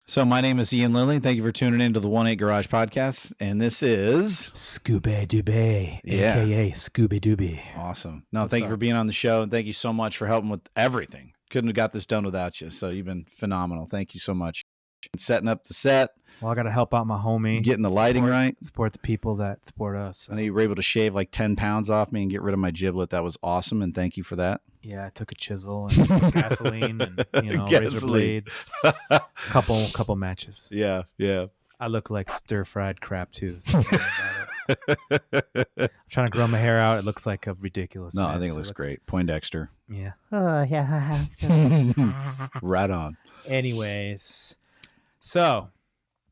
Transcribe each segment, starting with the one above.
So my name is Ian Lilly. Thank you for tuning into the 1-8 Garage Podcast. And this is... Scoobey DUBEY, a.k.a. Scoobey DUBEY. Awesome. No, thank you for being on the show, and thank you so much for helping with everything. Couldn't have got this done without you, so you've been phenomenal. Thank you so much. Setting up the set. Well, I got to help out my homie. Getting the lighting right. Support the people that support us. I know you were able to shave like 10 pounds off me and get rid of my giblet. That was awesome, and thank you for that. Yeah, I took a chisel and gasoline and, razor blade. Couple matches. Yeah. I look like stir-fried crap, too. So I'm trying to grow my hair out. It looks like a ridiculous No, mess. I think it looks great. Poindexter. Yeah. Right on. Anyways, so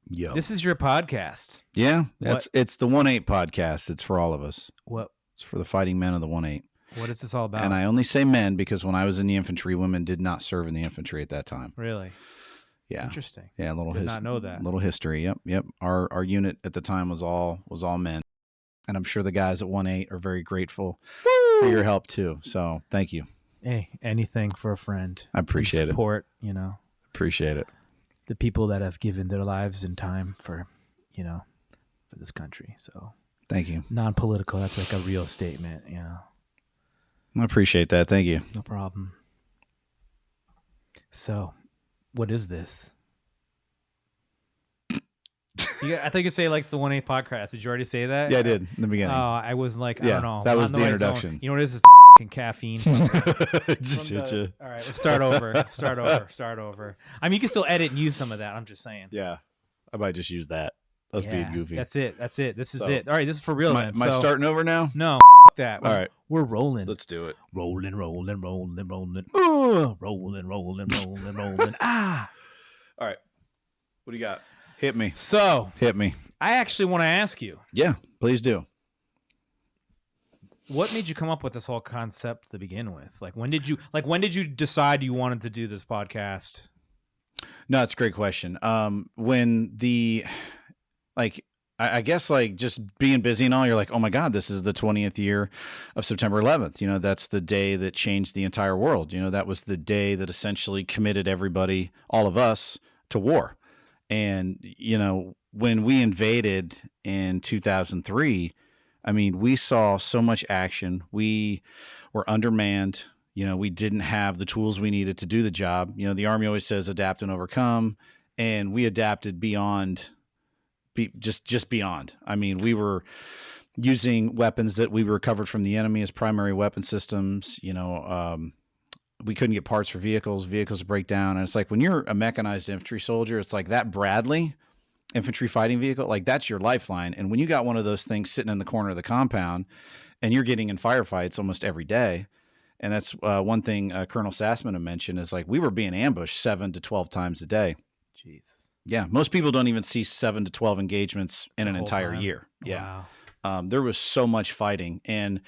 Yo. this is your podcast. Yeah, it's the 1-8 podcast. It's for all of us. What? It's for the fighting men of the 1-8. What is this all about? And I only say men because when I was in the infantry, women did not serve in the infantry at that time. Really? Yeah. Interesting. Yeah, Did not know that. Little history. Yep. Our unit at the time was all men. And I'm sure the guys at 1-8 are very grateful for your help too. So, thank you. Hey, anything for a friend. I appreciate support, Appreciate it. the people that have given their lives and time for this country. So, Thank you. non-political, that's like a real statement, I appreciate that. Thank you. No problem. So, what is this? I think you say like the 1-8 podcast. Did you already say that? Yeah, I did in the beginning. I was like, I don't know. That was the introduction. You know what it is? It's the caffeine. Just hit you. All right, let's start over. Start over. I mean, you can still edit and use some of that. I'm just saying. Yeah, I might just use that. Us being goofy. That's it. This is it. All right, this is for real. Am I starting over now? No, that. All right. We're rolling. Let's do it. Rolling. Rolling. Ah. All right. What do you got? Hit me. So, Hit me. I actually want to ask you, Yeah, please do. what made you come up with this whole concept to begin with? When did you decide you wanted to do this podcast? No, it's a great question. I guess just being busy and all, you're like, oh my God, this is the 20th year of September 11th. That's the day that changed the entire world. That was the day that essentially committed everybody, all of us, to war. And, when we invaded in 2003, I mean, we saw so much action. We were undermanned. We didn't have the tools we needed to do the job. The Army always says adapt and overcome. And we adapted beyond, just beyond. I mean, we were using weapons that we recovered from the enemy as primary weapon systems. We couldn't get parts for vehicles break down. And it's like when you're a mechanized infantry soldier, it's like that Bradley infantry fighting vehicle, that's your lifeline. And when you got one of those things sitting in the corner of the compound and you're getting in firefights almost every day, and that's one thing Colonel Sassman had mentioned is we were being ambushed 7 to 12 times a day. Jesus. Yeah. Most people don't even see 7 to 12 engagements in an entire year. Yeah. Wow. There was so much fighting, and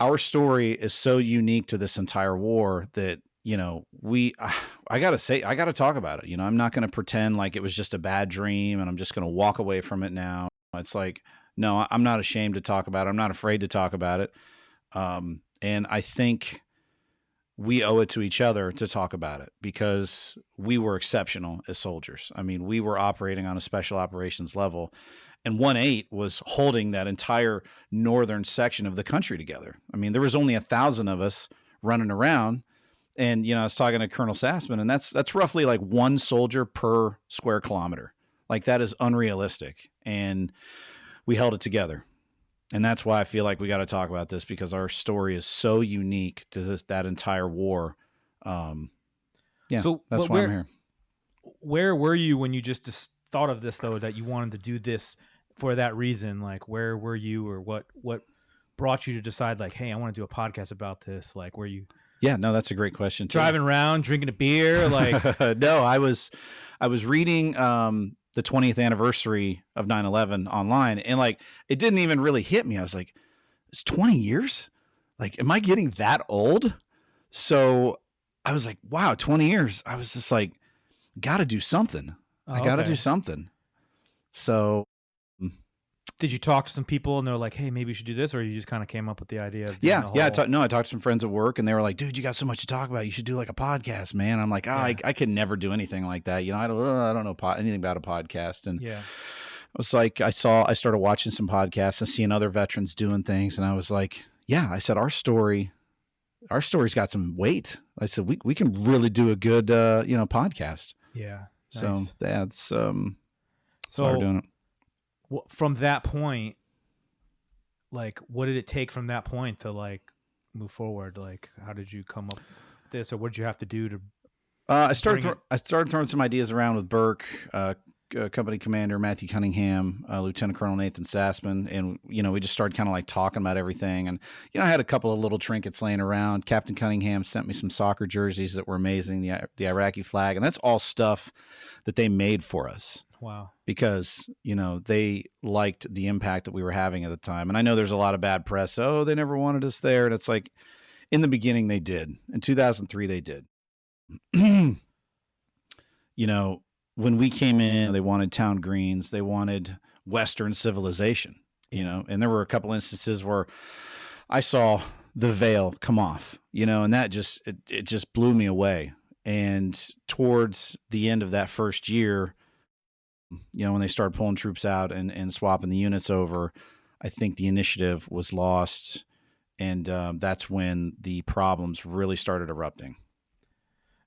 our story is so unique to this entire war that, I got to talk about it. I'm not going to pretend like it was just a bad dream and I'm just going to walk away from it now. It's no, I'm not ashamed to talk about it. I'm not afraid to talk about it. And I think we owe it to each other to talk about it because we were exceptional as soldiers. I mean, we were operating on a special operations level, and 1-8 was holding that entire northern section of the country together. I mean, there was only 1,000 of us running around. And, I was talking to Colonel Sassman, and that's roughly one soldier per square kilometer. That is unrealistic. And we held it together. And that's why I feel like we got to talk about this, because our story is so unique to that entire war. So that's why I'm here. Where were you when you just thought of this, though, that you wanted to do this for that reason? Where were you, or what brought you to decide, hey, I want to do a podcast about this? Were you... Yeah, no, that's a great question too. Driving around, drinking a beer, No, I was reading the 20th anniversary of 9/11 online, and it didn't even really hit me. I was like, it's 20 years? Am I getting that old? So I was like, wow, 20 years. I was just got to do something. I got to do something. So did you talk to some people and they're like, hey, maybe you should do this, or you just kind of came up with the idea of Yeah. I talked to some friends at work, and they were like, dude, you got so much to talk about. You should do like a podcast, man. I'm like, I could never do anything like that. You know, I don't know anything about a podcast. And I was like, I started watching some podcasts and seeing other veterans doing things. And I was like, yeah, I said, our story's got some weight. I said, we can really do a good, podcast. Yeah. Nice. So that's, why we're doing it. From that point, like, what did it take from that point to like move forward? Like, how did you come up with this, or what did you have to do to? I started throwing some ideas around with Burke, Company Commander Matthew Cunningham, Lieutenant Colonel Nathan Sassman, and we just started kind of like talking about everything. And I had a couple of little trinkets laying around. Captain Cunningham sent me some soccer jerseys that were amazing, the Iraqi flag, and that's all stuff that they made for us. Wow. Because, they liked the impact that we were having at the time. And I know there's a lot of bad press. Oh, they never wanted us there. And it's like, in the beginning, they did. In 2003, they did. When we came in, they wanted town greens. They wanted Western civilization, and there were a couple instances where I saw the veil come off, and that it just blew me away. And towards the end of that first year, when they started pulling troops out and swapping the units over, I think the initiative was lost. And that's when the problems really started erupting.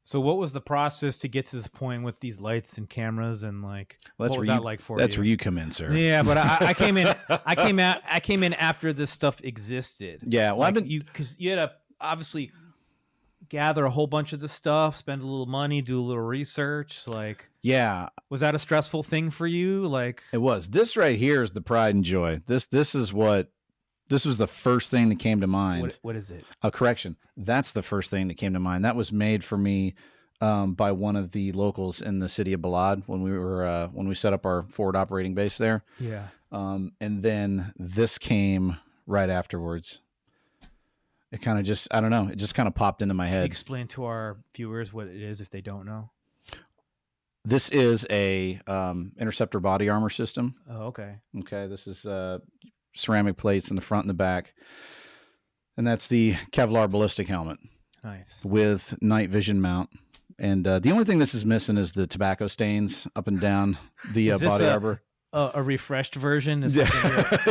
So what was the process to get to this point with these lights and cameras and like, what was that like for you? That's where you come in, sir. Yeah, but I came in, I came in after this stuff existed. Yeah. Well, like because you had to obviously gather a whole bunch of this stuff, spend a little money, do a little research. Like, yeah. Was that a stressful thing for you? Like, it was. This right here is the pride and joy. This was the first thing that came to mind. What is it? Correction. That's the first thing that came to mind. That was made for me by one of the locals in the city of Balad when we set up our forward operating base there. Yeah. And then this came right afterwards. It kind of just, I don't know, it just kind of popped into my head. Explain to our viewers what it is if they don't know. This is a interceptor body armor system. Oh, okay. Okay, this is ceramic plates in the front and the back. And that's the Kevlar ballistic helmet. Nice. With night vision mount. And the only thing this is missing is the tobacco stains up and down the body armor. A refreshed version? This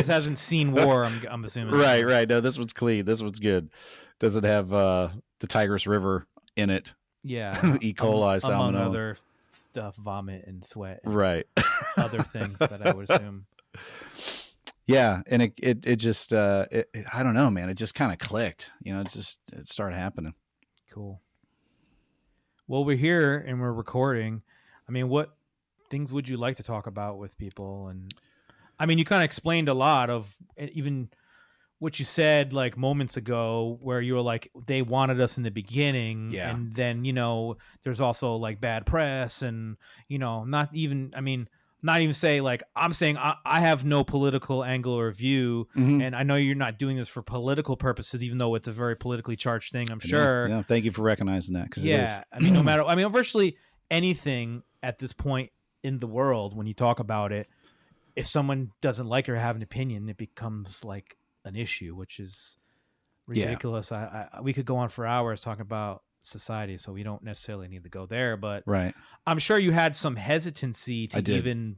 hasn't seen war, I'm assuming. Right. No, this one's clean. This one's good. Doesn't have the Tigris River in it. Yeah. E. coli, salmonella. Among other stuff, vomit and sweat. And right. Other things that I would assume. Yeah, and it just I don't know, man. It just kind of clicked. It started happening. Cool. Well, we're here and we're recording. I mean, what things would you like to talk about with people? And I mean, you kind of explained a lot of even what you said like moments ago, where you were like, they wanted us in the beginning, and then there's also like bad press, and not even say like, I'm saying I have no political angle or view, and I know you're not doing this for political purposes, even though it's a very politically charged thing, I'm sure. Yeah, thank you for recognizing that. Cause yeah, it is. I mean, virtually anything at this point in the world, when you talk about it, if someone doesn't like it or have an opinion, it becomes like an issue, which is ridiculous. Yeah. We could go on for hours talking about society, so we don't necessarily need to go there, but right. I'm sure you had some hesitancy to even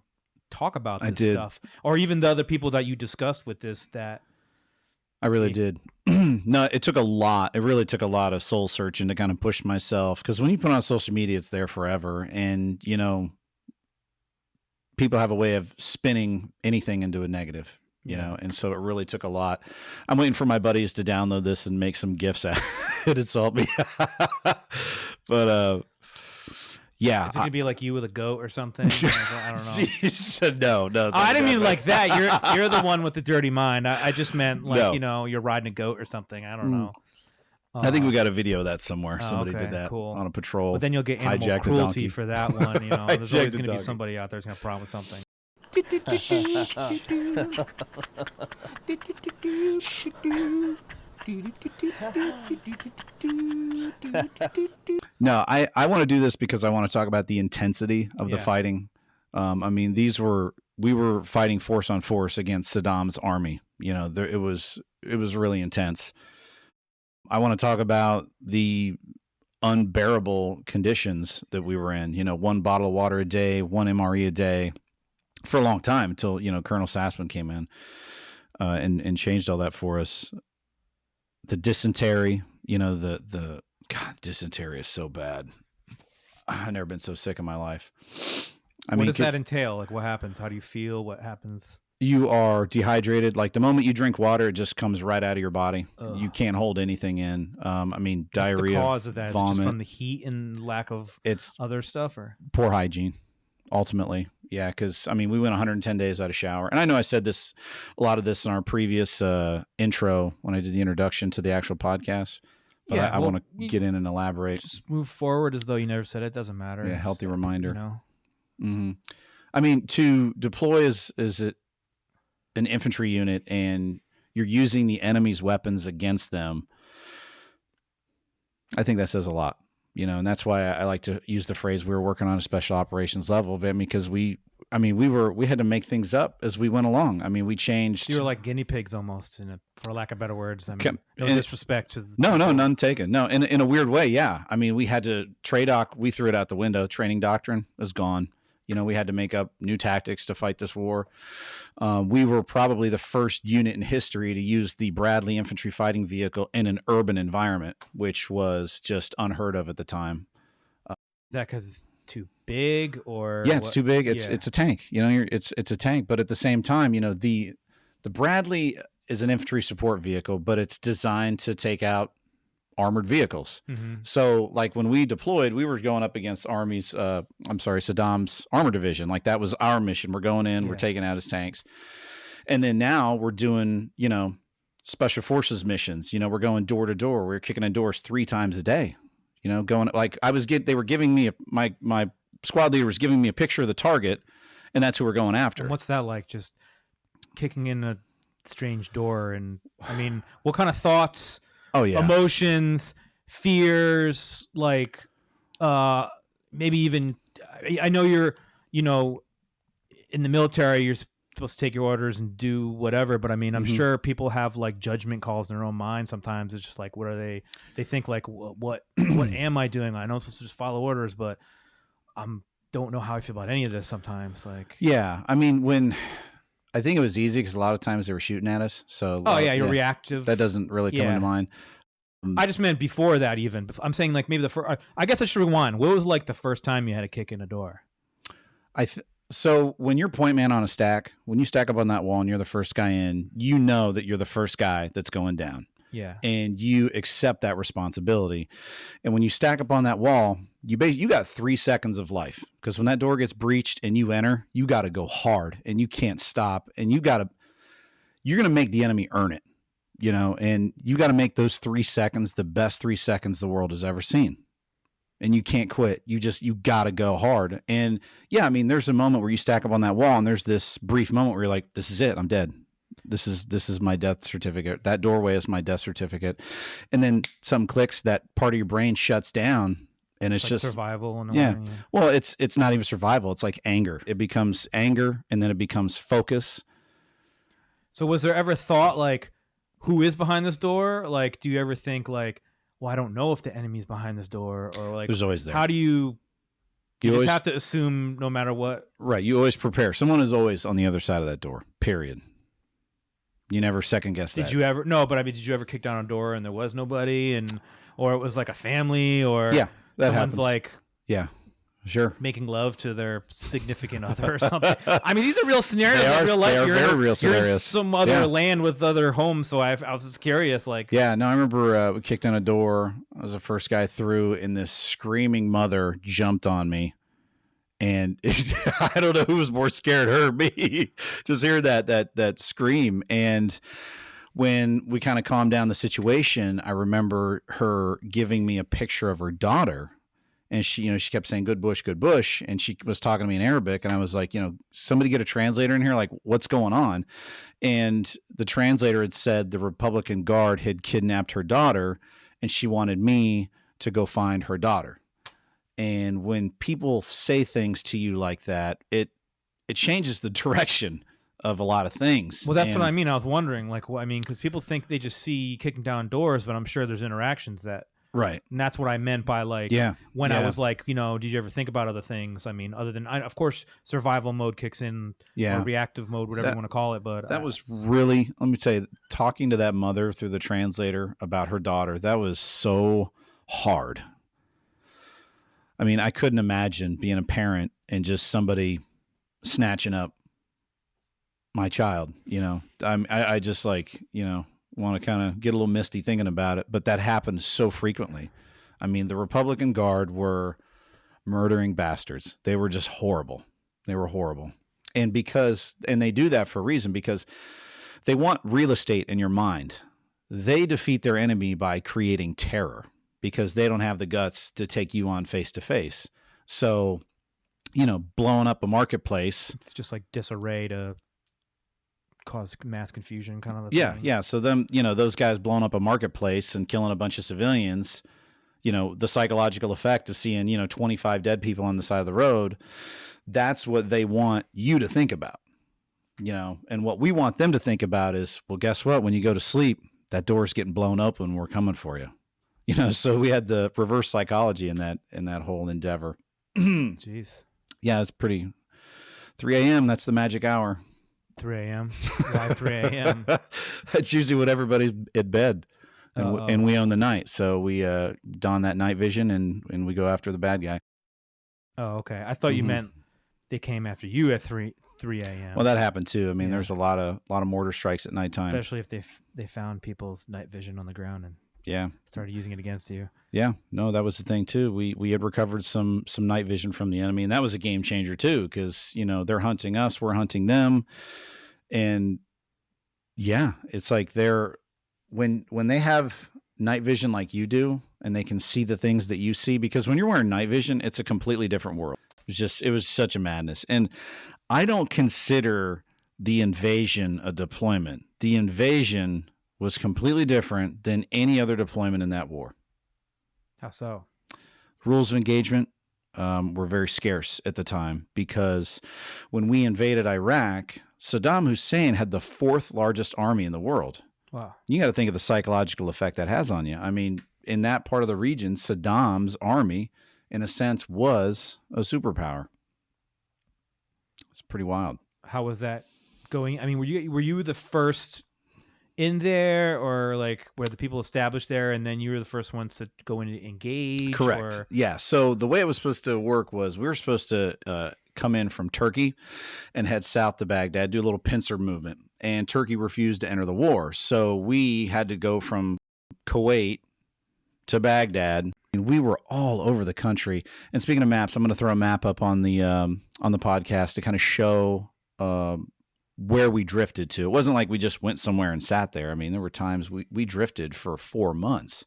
talk about this stuff, or even the other people that you discussed with this. That I really did. No, it took a lot. It really took a lot of soul searching to kind of push myself, because when you put on social media, it's there forever, and people have a way of spinning anything into a negative. And so it really took a lot. I'm waiting for my buddies to download this and make some GIFs out and insult me. But yeah, is it gonna be like you with a goat or something? I don't know. Jeez, no. I didn't mean like that. You're the one with the dirty mind. I just meant like you're riding a goat or something. I don't know. I think we got a video of that somewhere. Somebody did that on a patrol. But then you'll get animal cruelty for that one. There's always going to be somebody out there who's going to have a problem with something. No, I want to do this because I want to talk about the intensity of the fighting. I mean, these were we were fighting force on force against Saddam's army. You know, it was really intense. I want to talk about the unbearable conditions that we were in. You know, 1 bottle of water a day, 1 MRE a day for a long time until, you know, Colonel Sassman came in and changed all that for us. The dysentery, you know, the God, dysentery is so bad. I've never been so sick in my life. What does that entail? Like, what happens? How do you feel? What happens? You are dehydrated. Like the moment you drink water, it just comes right out of your body. Ugh. You can't hold anything in. I mean, diarrhea, the cause of that? vomit. Is it just from the heat and lack of other stuff, or poor hygiene? Ultimately, yeah. Because I mean, we went 110 days without a shower, and I know I said this, a lot of this in our previous intro when I did the introduction to the actual podcast. But I want to get in and elaborate. Just move forward as though you never said it. Doesn't matter. Yeah, healthy reminder. You know. Mm-hmm. I mean, to deploy as an infantry unit and you're using the enemy's weapons against them, I think that says a lot, you know, and that's why I like to use the phrase we were working on a special operations level, but because we had to make things up as we went along. I mean, we changed. You were like guinea pigs almost, for lack of better words. I mean, no disrespect to no, none taken. No, in a weird way, yeah. I mean, we had to we threw it out the window. Training doctrine is gone. You know, we had to make up new tactics to fight this war. We were probably the first unit in history to use the Bradley infantry fighting vehicle in an urban environment, which was just unheard of at the time. Is that because it's too big, or it's too big? It's a tank. You know, it's a tank, but at the same time, you know, the Bradley is an infantry support vehicle, but it's designed to take out armored vehicles. Mm-hmm. So like when we deployed, we were going up against Saddam's armored division. Like that was our mission. We're going in, we're taking out his tanks. And then now we're doing, you know, special forces missions. You know, we're going door to door. We're kicking in doors 3 times a day, you know, going like they were giving me my squad leader was giving me a picture of the target, and that's who we're going after. And what's that like? Just kicking in a strange door. And I mean, what kind of thoughts, emotions, fears, like maybe even, I know you're, you know, in the military, you're supposed to take your orders and do whatever, but I mean, I'm sure people have like judgment calls in their own mind. Sometimes it's just like, what are they think like, what am I doing? I know I'm supposed to just follow orders, but don't know how I feel about any of this sometimes. Like, yeah, I mean, I think it was easy because a lot of times they were shooting at us. So you're reactive. That doesn't really come into mind. I just meant before that even. I'm saying like maybe the first. I guess I should rewind. What was like the first time you had to kick in a door? So when you're point man on a stack, when you stack up on that wall and you're the first guy in, you know that you're the first guy that's going down. Yeah. And you accept that responsibility. And when you stack up on that wall, you got 3 seconds of life, because when that door gets breached and you enter, you got to go hard and you can't stop, and you're going to make the enemy earn it, you know, and you got to make those 3 seconds the best 3 seconds the world has ever seen. And you can't quit. You got to go hard. And yeah, I mean, there's a moment where you stack up on that wall and there's this brief moment where you're like, this is it. I'm dead. This is my death certificate. That doorway is my death certificate. And then something clicks, that part of your brain shuts down, and it's like just survival. In a way. Well, it's not even survival. It's like anger. It becomes anger, and then it becomes focus. So was there ever thought like, who is behind this door? Like, do you ever think like, well, I don't know if the enemy's behind this door, or like, there's always there. How do you just have to assume no matter what? Right. You always prepare. Someone is always on the other side of that door, period. You never second guess that. Did you ever? No, but I mean, did you ever kick down a door and there was nobody, or it was like a family, or that someone's happens. Like, sure, making love to their significant other or something? I mean, these are real scenarios. They real life. They are very real scenarios. You're in some other land with other homes, so I was just curious. Like, I remember we kicked down a door. I was the first guy through, and this screaming mother jumped on me. And I don't know who was more scared, her or me. Just hear that scream. And when we kind of calmed down the situation, I remember her giving me a picture of her daughter. And she kept saying, good bush, good bush. And she was talking to me in Arabic. And I was like, somebody get a translator in here. Like, what's going on? And the translator had said the Republican Guard had kidnapped her daughter, and she wanted me to go find her daughter. And when people say things to you like that, it it changes the direction of a lot of things. Well, that's what I mean. I was wondering, like, I mean, because people think they just see kicking down doors, but I'm sure there's interactions that. Right. And that's what I meant by like, when I was like, you know, did you ever think about other things? I mean, other than, of course, survival mode kicks in, or reactive mode, whatever you want to call it. But that was really, let me tell you, talking to that mother through the translator about her daughter, that was so hard. I mean, I couldn't imagine being a parent and just somebody snatching up my child, you know. I just like, you know, want to kind of get a little misty thinking about it, but that happened so frequently. I mean, the Republican Guard were murdering bastards. They were just horrible. They were horrible. And they do that for a reason, because they want real estate in your mind. They defeat their enemy by creating terror, because they don't have the guts to take you on face to face. So, you know, blowing up a marketplace. It's just like disarray to cause mass confusion kind of a thing. Yeah. So them, you know, those guys blowing up a marketplace and killing a bunch of civilians, you know, the psychological effect of seeing, you know, 25 dead people on the side of the road, that's what they want you to think about, you know. And what we want them to think about is, well, guess what? When you go to sleep, that door's getting blown open. We're coming for you. You know, so we had the reverse psychology in that whole endeavor. Jeez. Yeah, it's pretty. 3 a.m., that's the magic hour. 3 a.m. Why 3 a.m.? That's usually when everybody's in bed, and we own the night. So we don that night vision and we go after the bad guy. Oh, okay. I thought you meant they came after you at 3 a.m. Well, that happened too. I mean, there's a lot of mortar strikes at nighttime, especially if they found people's night vision on the ground and started using it against you. Yeah, no, that was the thing too. We had recovered some night vision from the enemy, and that was a game changer too, because, you know, they're hunting us, we're hunting them, and it's like when they have night vision like you do, and they can see the things that you see, because when you're wearing night vision, it's a completely different world. It was such a madness. And I don't consider the invasion a deployment. The invasion was completely different than any other deployment in that war. How so? Rules of engagement were very scarce at the time, because when we invaded Iraq, Saddam Hussein had the 4th largest army in the world. Wow. You got to think of the psychological effect that has on you. I mean, in that part of the region, Saddam's army, in a sense, was a superpower. It's pretty wild. How was that going? I mean, were you the first in there, or like were the people established there and then you were the first ones to go in and engage? Correct. Or? Yeah. So the way it was supposed to work was we were supposed to come in from Turkey and head south to Baghdad, do a little pincer movement, and Turkey refused to enter the war. So we had to go from Kuwait to Baghdad, and we were all over the country. And speaking of maps, I'm going to throw a map up on the podcast to kind of show where we drifted to. It wasn't like we just went somewhere and sat there. I mean, there were times we drifted for 4 months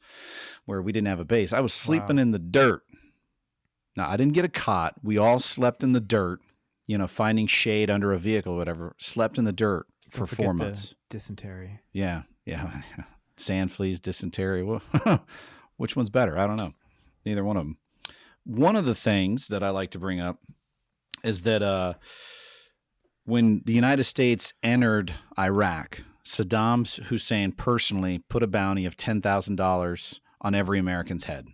where we didn't have a base. I was sleeping in the dirt. Now, I didn't get a cot. We all slept in the dirt, you know, finding shade under a vehicle or whatever. Slept in the dirt for 4 months. Dysentery. Yeah. Sand fleas, dysentery. Well, which one's better? I don't know. Neither one of them. One of the things that I like to bring up is that when the United States entered Iraq, Saddam Hussein personally put a bounty of $10,000 on every American's head.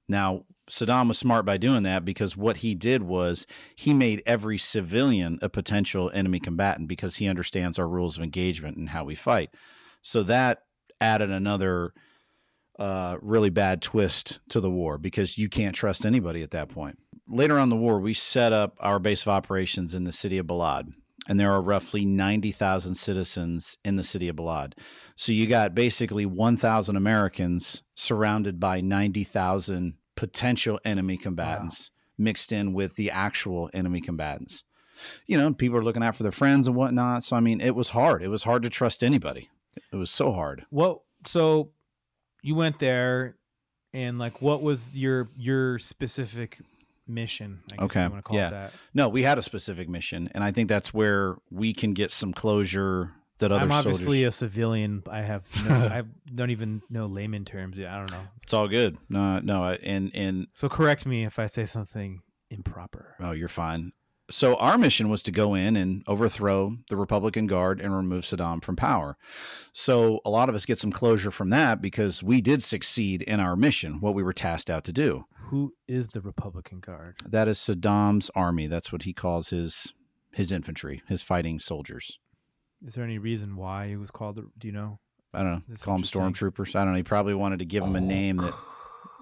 Now, Saddam was smart by doing that, because what he did was he made every civilian a potential enemy combatant, because he understands our rules of engagement and how we fight. So that added another really bad twist to the war, because you can't trust anybody at that point. Later on in the war, we set up our base of operations in the city of Balad, and there are roughly 90,000 citizens in the city of Balad. So you got basically 1,000 Americans surrounded by 90,000 potential enemy combatants mixed in with the actual enemy combatants. You know, people are looking out for their friends and whatnot. So, I mean, it was hard. It was hard to trust anybody. It was so hard. Well, so you went there, and like, what was your specific mission? I guess you want to call it that. No, we had a specific mission, and I think that's where we can get some closure that other soldiers... I'm obviously a civilian. I don't even know layman terms. I don't know. It's all good. No, and so correct me if I say something improper. Oh, you're fine. So our mission was to go in and overthrow the Republican Guard and remove Saddam from power. So a lot of us get some closure from that because we did succeed in our mission, what we were tasked out to do. Who is the Republican Guard? That is Saddam's army. That's what he calls his infantry, his fighting soldiers. Is there any reason why it was called? Do you know? I don't know. Call them stormtroopers. I don't know. He probably wanted to give them a name that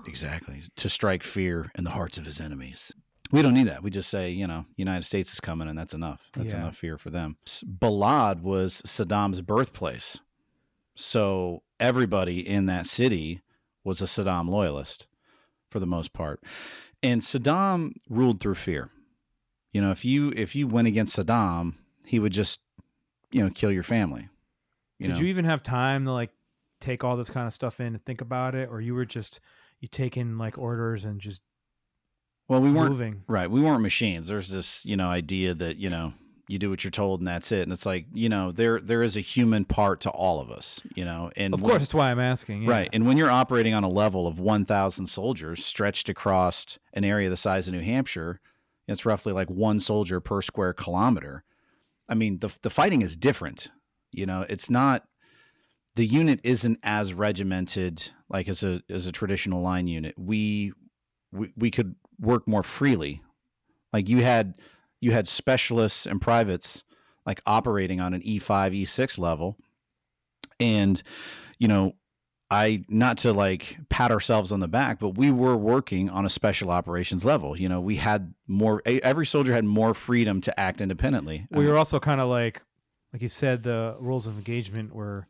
exactly to strike fear in the hearts of his enemies. We don't need that. We just say, United States is coming, and that's enough. That's enough fear for them. Balad was Saddam's birthplace. So everybody in that city was a Saddam loyalist for the most part. And Saddam ruled through fear. If you went against Saddam, he would just, kill your family. Did you even have time to like take all this kind of stuff in and think about it? Or you taking like orders and just Well, we weren't moving. Right. We weren't machines. There's this, idea that, you do what you're told and that's it. And it's like, there is a human part to all of us, and of course, that's why I'm asking. Yeah. Right. And when you're operating on a level of 1,000 soldiers stretched across an area the size of New Hampshire, it's roughly like 1 soldier per square kilometer. I mean, the fighting is different. It's not, the unit isn't as regimented like as a traditional line unit. We could work more freely. Like you had specialists and privates like operating on an E5, E6 level. And, not to like pat ourselves on the back, but we were working on a special operations level. We had every soldier had more freedom to act independently. We were also kind of like you said, the rules of engagement were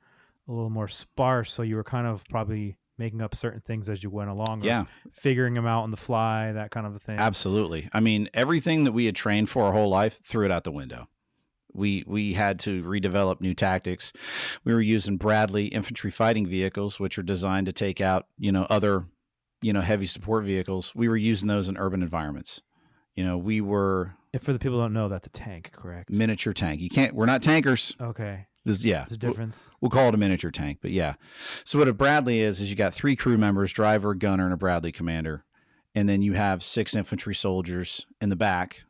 a little more sparse. So you were kind of probably making up certain things as you went along. Yeah. Figuring them out on the fly, that kind of a thing. Absolutely. I mean, everything that we had trained for our whole life, threw it out the window. We had to redevelop new tactics. We were using Bradley infantry fighting vehicles, which are designed to take out, other, heavy support vehicles. We were using those in urban environments. We were. And for the people who don't know, that's a tank, correct? Miniature tank. We're not tankers. Okay. There's a difference. We'll call it a miniature tank, but yeah. So what a Bradley is you got 3 crew members, driver, gunner, and a Bradley commander. And then you have 6 infantry soldiers in the back.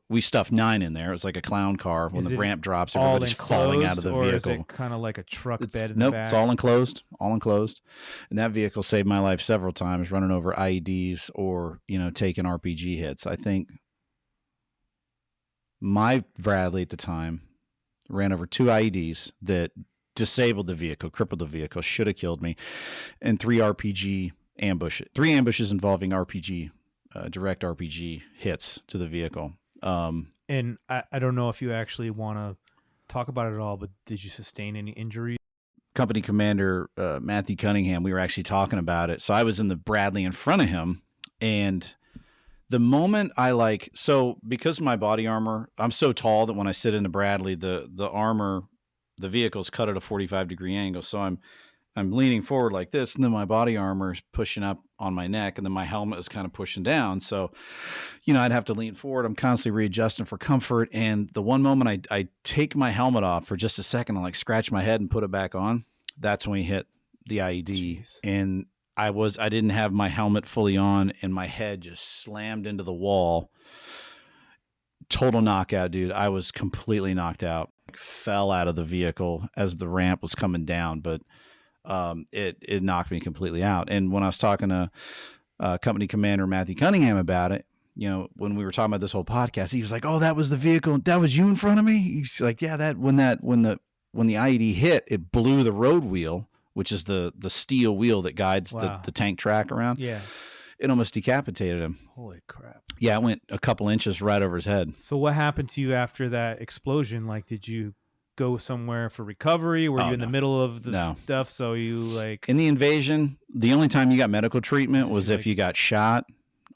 We stuffed 9 in there. It was like a clown car. When the ramp drops, everybody's falling out of the vehicle. Or is it kind of like a truck bed in the back? It's all enclosed. And that vehicle saved my life several times, running over IEDs or, taking RPG hits. I think my Bradley at the time ran over 2 IEDs that disabled the vehicle, crippled the vehicle, should have killed me, and 3 RPG ambushes. 3 ambushes involving RPG, direct RPG hits to the vehicle. And I don't know if you actually want to talk about it at all, but did you sustain any injuries? Company Commander Matthew Cunningham, we were actually talking about it. So I was in the Bradley in front of him, and the moment so because of my body armor, I'm so tall that when I sit in the Bradley, the armor, the vehicle's cut at a 45-degree angle. So I'm leaning forward like this, and then my body armor is pushing up on my neck, and then my helmet is kind of pushing down. So, I'd have to lean forward. I'm constantly readjusting for comfort. And the one moment I take my helmet off for just a second, I scratch my head and put it back on. That's when we hit the IED. Jeez. And I didn't have my helmet fully on, and my head just slammed into the wall. Total knockout, dude. I was completely knocked out. Fell out of the vehicle as the ramp was coming down, but it knocked me completely out. And when I was talking to Company Commander Matthew Cunningham about it, when we were talking about this whole podcast, he was like, "Oh, that was the vehicle. That was you in front of me." He's like, "Yeah, when the IED hit, it blew the road wheel, which is the steel wheel that guides the tank track around. Yeah, it almost decapitated him. Holy crap! Yeah, it went a couple inches right over his head. So what happened to you after that explosion? Did you go somewhere for recovery? Were you in the middle of the stuff? So you in the invasion, the only time you got medical treatment was if you got shot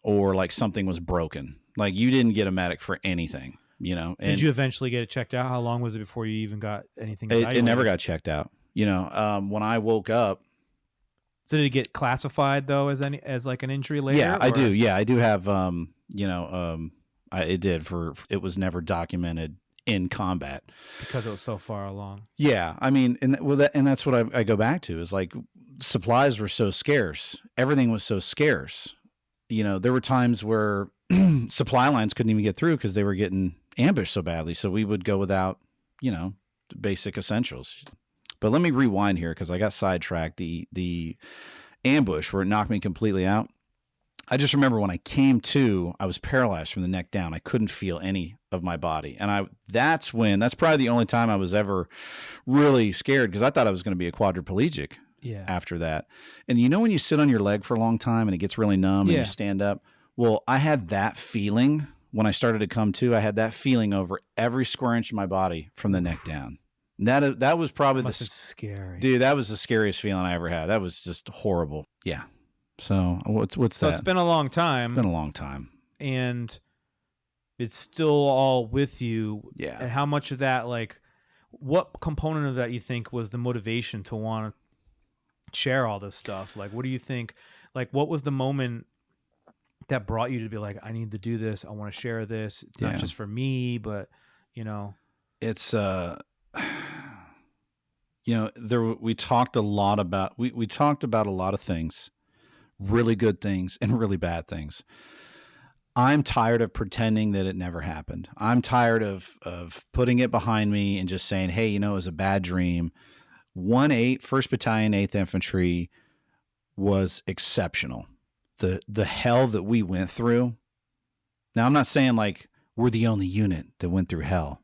or something was broken. You didn't get a medic for anything, So did you eventually get it checked out? How long was it before you even got anything? It never got checked out. When I woke up. So did it get classified though as an injury later? Yeah, I do. Yeah, I do have. It did it was never documented in combat because it was so far along. Yeah, I mean, and that's what I go back to is supplies were so scarce. Everything was so scarce. There were times where supply lines couldn't even get through because they were getting ambushed so badly. So we would go without, basic essentials. But let me rewind here because I got sidetracked. The ambush where it knocked me completely out. I just remember when I came to, I was paralyzed from the neck down. I couldn't feel any of my body. And that's probably the only time I was ever really scared because I thought I was going to be a quadriplegic after that. And when you sit on your leg for a long time and it gets really numb and you stand up? Well, I had that feeling when I started to come to. I had that feeling over every square inch of my body from the neck down. And that was probably scary. Dude, that was the scariest feeling I ever had. That was just horrible. Yeah. So what's that? So it's been a long time. It's been a long time. And it's still all with you. Yeah. And how much of that, like, what component of that you think was the motivation to want to share all this stuff? Like, what do you think, like, what was the moment that brought you to be like, I need to do this. I want to share this. It's not just for me, but, It's, we talked a lot about, we talked about a lot of things. Really good things and really bad things. I'm tired of pretending that it never happened. I'm tired of putting it behind me and just saying, hey, it was a bad dream. 1st Battalion, 8th Infantry was exceptional. The hell that we went through. Now, I'm not saying like we're the only unit that went through hell.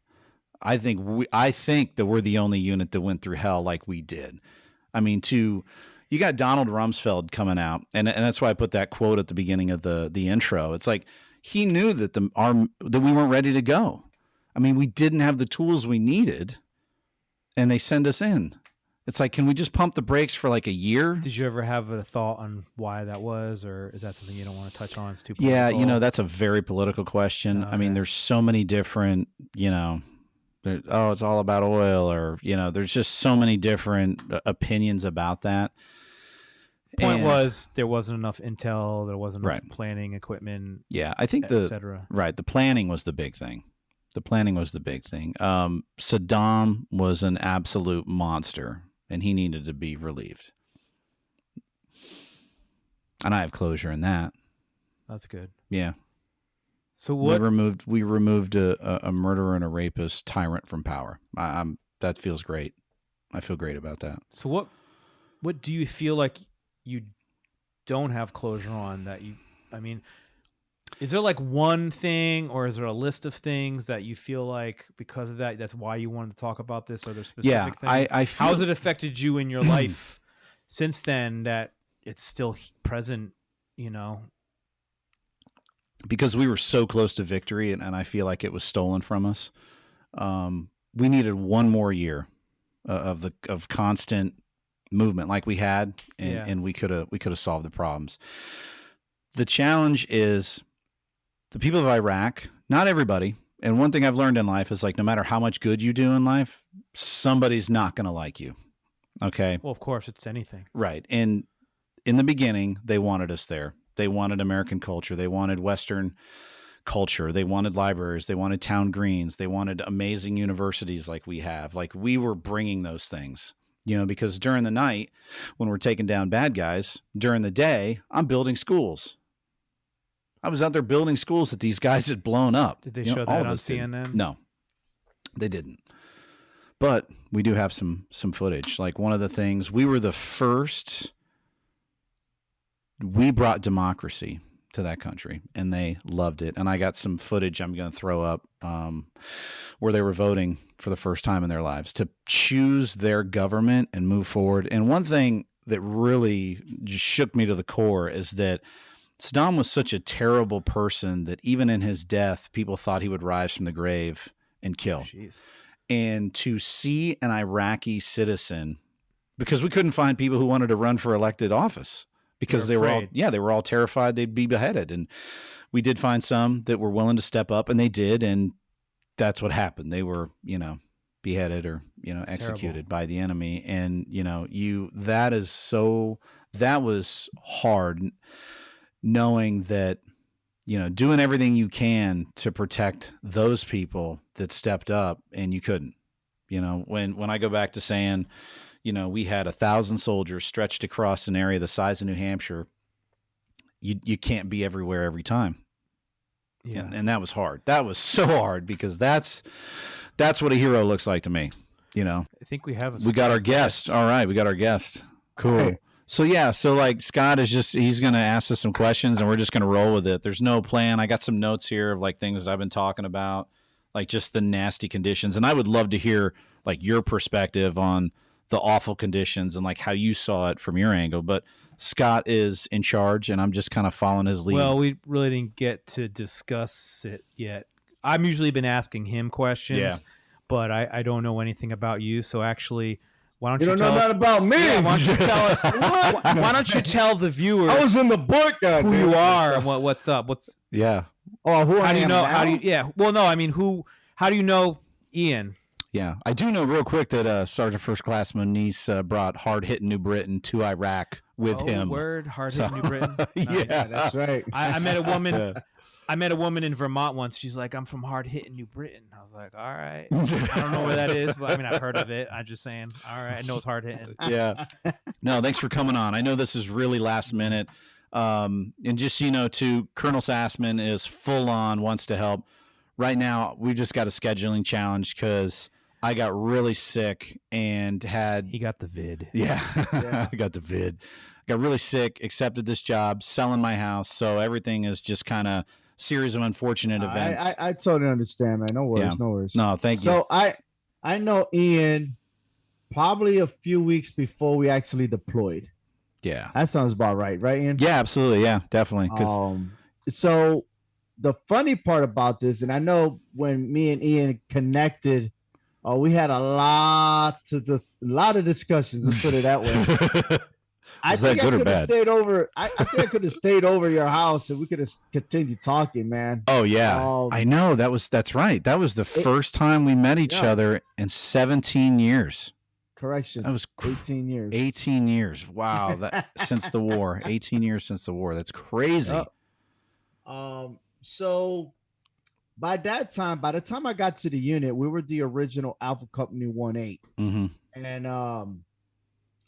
I think that we're the only unit that went through hell like we did. I mean, you got Donald Rumsfeld coming out, and that's why I put that quote at the beginning of the intro. It's like he knew that that we weren't ready to go. I mean, we didn't have the tools we needed, and they send us in. It's like, can we just pump the brakes for like a year? Did you ever have a thought on why that was, or is that something you don't want to touch on? It's too political? Yeah, that's a very political question. Okay. I mean, there's so many different, it's all about oil, or, there's just so many different opinions about that. Point was there wasn't enough intel, there wasn't enough planning equipment. Yeah, I think the planning was the big thing. Saddam was an absolute monster, and he needed to be relieved. And I have closure in that. That's good. Yeah. So what we removed a murderer and a rapist tyrant from power. That feels great. I feel great about that. So what do you feel like you don't have closure on is there like one thing, or is there a list of things that you feel like because of that's why you wanted to talk about this? Or there's specific things? I feel... How has it affected you in your life since then that it's still present, Because we were so close to victory, and I feel like it was stolen from us. We needed one more year of constant movement like we had, and we could have solved the problems. The challenge is the people of Iraq, not everybody. And one thing I've learned in life is, like, no matter how much good you do in life, somebody's not going to like you. Okay. Well, of course, it's anything. Right. And in the beginning, they wanted us there. They wanted American culture. They wanted Western culture. They wanted libraries. They wanted town greens. They wanted amazing universities like we have. Like, we were bringing those things, because during the night when we're taking down bad guys, during the day, I'm building schools. I was out there building schools that these guys had blown up. Did they show that on CNN? No, they didn't. But we do have some footage. Like, one of the things, we were the first, we brought democracy to that country, and they loved it. And I got some footage I'm going to throw up where they were voting for the first time in their lives to choose their government and move forward. And one thing that really just shook me to the core is that Saddam was such a terrible person that even in his death, people thought he would rise from the grave and kill. Jeez. And to see an Iraqi citizen, because we couldn't find people who wanted to run for elected office because they were all terrified they'd be beheaded. And we did find some that were willing to step up, and they did. And that's what happened. They were, beheaded or, executed by the enemy. And, that was hard, knowing that, doing everything you can to protect those people that stepped up, and you couldn't. When I go back to saying, we had 1,000 soldiers stretched across an area the size of New Hampshire, you can't be everywhere every time. Yeah. And that was hard. That was so hard because that's what a hero looks like to me. You know, I think we have we got our guest. All right. We got our guest. Cool. Right. So yeah, so like Scott is he's going to ask us some questions and we're just going to roll with it. There's no plan. I got some notes here of like things that I've been talking about, like just the nasty conditions. And I would love to hear like your perspective on the awful conditions and like how you saw it from your angle. But Scott is in charge and I'm just kind of following his lead. Well, we really didn't get to discuss it yet. I've usually been asking him questions, but I don't know anything about you. So actually, why don't you don't tell know us? that about me? Yeah, why don't you tell us? Why don't you tell the viewers I was in the book, who you are and what's up? yeah. Oh, who How I do you am know? now? How do you? Yeah. Well, no. I mean, who? How do you know Ian? Yeah, I do know real quick that Sergeant First Class Muniz brought hard-hitting New Britain to Iraq with him. Word, hard hitting New Britain. Nice. Yeah. That's right. I met a woman. Yeah. I met a woman in Vermont once. She's like, "I'm from hard hitting New Britain." I was like, "All right." I don't know where that is, but I mean, I've heard of it. I'm just saying. All right, I know it's hard hitting. Yeah. No, thanks for coming on. I know this is really last minute. And just so you know, too, Colonel Sassman is full on, wants to help. Right now, we just got a scheduling challenge because I got really sick and had. He got the vid. Yeah, Yeah. I got the vid. Got really sick, accepted this job, selling my house. So everything is just kind of series of unfortunate events. I totally understand, man. No worries, Yeah. no worries. No, thank you. So I know Ian probably a few weeks before we actually deployed. Yeah. That sounds about right, Ian? Yeah, absolutely. Yeah, definitely. Because So the funny part about this, and I know when me and Ian connected, we had a lot of discussions. Let's put it that way. I Is that think I good or could have bad? stayed over. I think I could have stayed over your house and we could have continued talking, man. Oh yeah, I know that's right. That was the first time we met each Yeah. other in 17 years. Correction. That was 18 years. 18 years. Wow, that since the war. 18 years since the war. That's crazy. So by the time I got to the unit, we were the original Alpha Company 1-8. Mm-hmm. And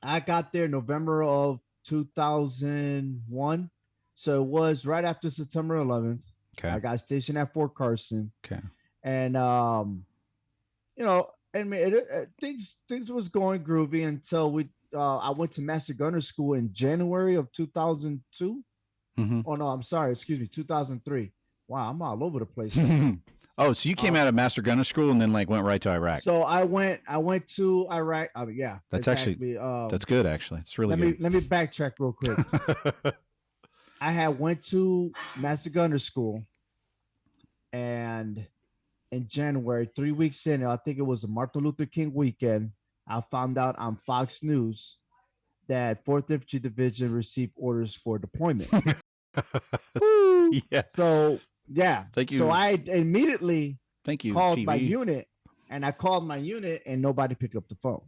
I got there November of 2001. So it was right after September 11th. Okay. I got stationed at Fort Carson. Okay. And you know, I mean, things was going groovy until I went to Master Gunner School in January of 2002. Mm-hmm. Oh no, I'm sorry, excuse me, 2003. Wow, I'm all over the place. Oh, so you came out of Master Gunner School and then like went right to Iraq. So I went to Iraq. Yeah, That's exactly. that's good actually. It's really good. Let me backtrack real quick. I had went to Master Gunner School, and in January, 3 weeks in, I think it was a Martin Luther King weekend, I found out on Fox News that 4th Infantry Division received orders for deployment. Yeah. So yeah, Thank you. So I immediately called TV. my unit, and I called my unit, and nobody picked up the phone.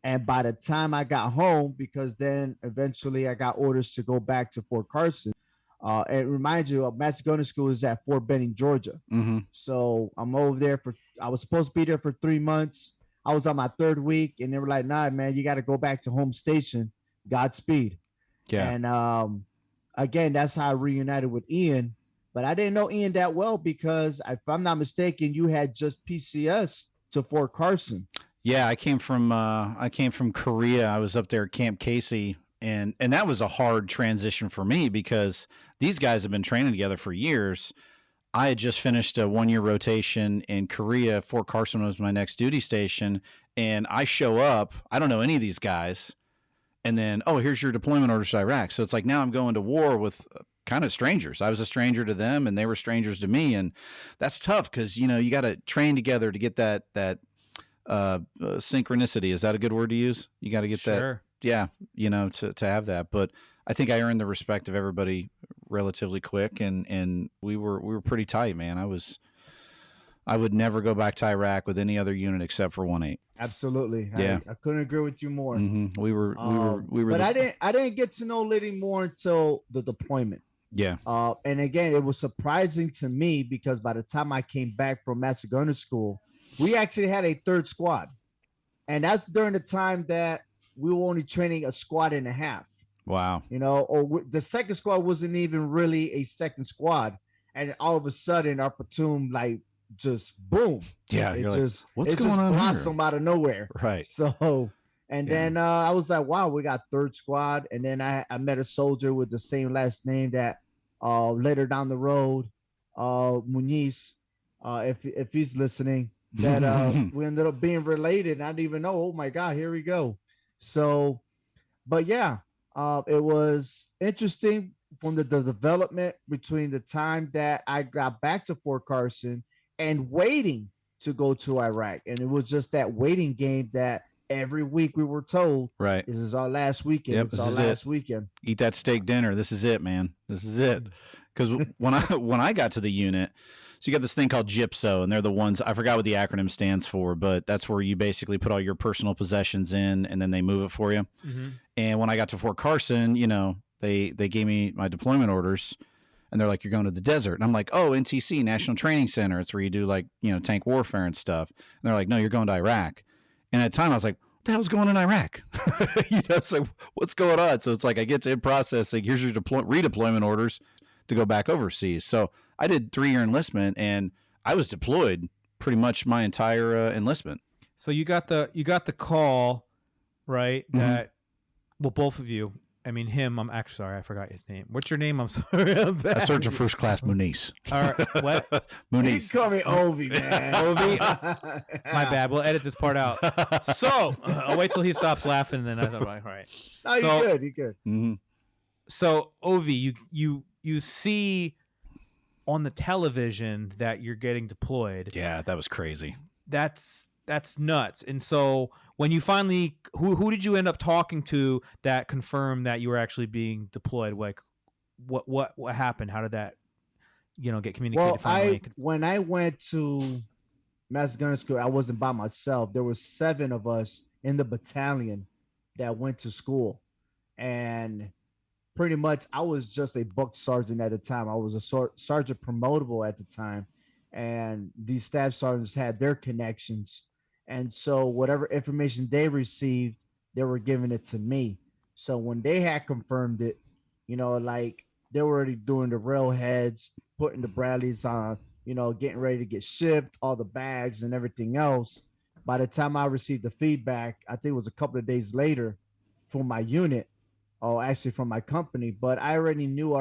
And by the time I got home, because then eventually I got orders to go back to Fort Carson. And remind you, Master Gunner School is at Fort Benning, Georgia. Mm-hmm. So I'm over there I was supposed to be there for 3 months. I was on my 3rd week, and they were like, "Nah, man, you got to go back to home station. Godspeed." Yeah. And again, that's how I reunited with Ian. But I didn't know Ian that well because, if I'm not mistaken, you had just PCS to Fort Carson. Yeah, I came from Korea. I was up there at Camp Casey, and that was a hard transition for me because these guys have been training together for years. I had just finished a 1-year rotation in Korea. Fort Carson was my next duty station, and I show up. I don't know any of these guys, and then here's your deployment orders to Iraq. So it's like now I'm going to war with kind of strangers. I was a stranger to them, and they were strangers to me, and that's tough because you got to train together to get that synchronicity. Is that a good word to use? You got to get that. Yeah, to have that. But I think I earned the respect of everybody relatively quick, and we were pretty tight, man. I would never go back to Iraq with any other unit except for 1-8. Absolutely. Yeah. I couldn't agree with you more. Mm-hmm. We were. But I didn't get to know Liddy more until the deployment. Yeah. And again, it was surprising to me because by the time I came back from Master Gunner School, we actually had a 3rd squad, and that's during the time that we were only training a squad and a half. Wow. The 2nd squad wasn't even really a 2nd squad. and all of a sudden our platoon like just boom. Yeah, It you're like, just what's it going just on blossomed here? out of nowhere. Right. So and Yeah. then I was like, wow, we got third squad. And then I met a soldier with the same last name that later down the road, Muniz, if he's listening, that we ended up being related. And I didn't even know, oh my God, here we go. So, but yeah, it was interesting from the development between the time that I got back to Fort Carson and waiting to go to Iraq. And it was just that waiting game that every week we were told, Right. this is our last weekend. Yep, It's this our is last it. weekend. Eat that steak dinner. This is it, man. This is it. Because when I got to the unit, so you got this thing called GIPSO, and they're the ones, I forgot what the acronym stands for, but that's where you basically put all your personal possessions in, and then they move it for you. Mm-hmm. And when I got to Fort Carson, you know, they gave me my deployment orders, and they're like, you're going to the desert. And I'm like, oh, NTC, National Training Center. It's where you do like, you know, tank warfare and stuff. And they're like, no, you're going to Iraq. And at the time I was like, what the hell's going on in Iraq? You know, so what's going on? So it's like, I get to in processing, here's your redeployment orders to go back overseas. So I did 3-year enlistment, and I was deployed pretty much my entire enlistment. So you got the call, right? That well, both of you. I mean, him. I'm actually sorry, I forgot his name. What's your name? I'm sorry. A Sergeant First Class Muniz. All right, what? You Muniz. can call me Ovi, man. Ovi? My bad. We'll edit this part out. So I'll wait till he stops laughing, and then I'm like, all right. No, you're So- good. You're good. Mm-hmm. So Ovi, you see on the television that you're getting deployed. Yeah, that was crazy. That's nuts. And so when you finally, who did you end up talking to that confirmed that you were actually being deployed? Like, what happened? How did that, get communicated? Well, finally? when I went to Master Gunner School, I wasn't by myself. There were 7 of us in the battalion that went to school, and pretty much I was just a buck sergeant at the time. I was a sergeant promotable at the time, and these staff sergeants had their connections, and so whatever information they received, they were giving it to me. So when they had confirmed it, like they were already doing the railheads, putting the Bradleys on, getting ready to get shipped, all the bags and everything else. By the time I received the feedback, I think it was a couple of days later from my unit, or actually from my company, but I already knew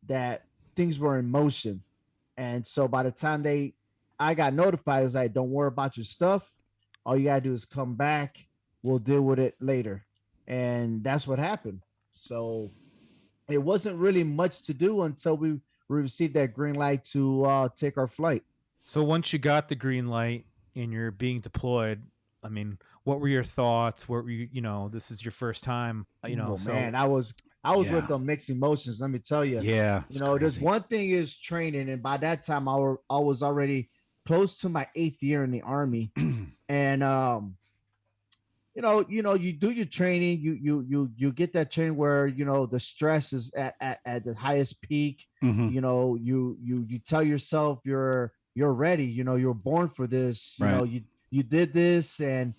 that things were in motion. And so by the time I got notified, it was like, don't worry about your stuff. All you gotta do is come back. We'll deal with it later. And that's what happened. So it wasn't really much to do until we received that green light to take our flight. So once you got the green light and you're being deployed, I mean, what were your thoughts? What were you, this is your first time, Oh, so man, I was with Yeah. the mixed emotions. Let me tell you. Yeah. There's one thing is training, and by that time I was already close to my 8th year in the Army, and you do your training, you get that training where the stress is at the highest peak. Mm-hmm. You tell yourself you're ready. You're born for this. Right. You did this, and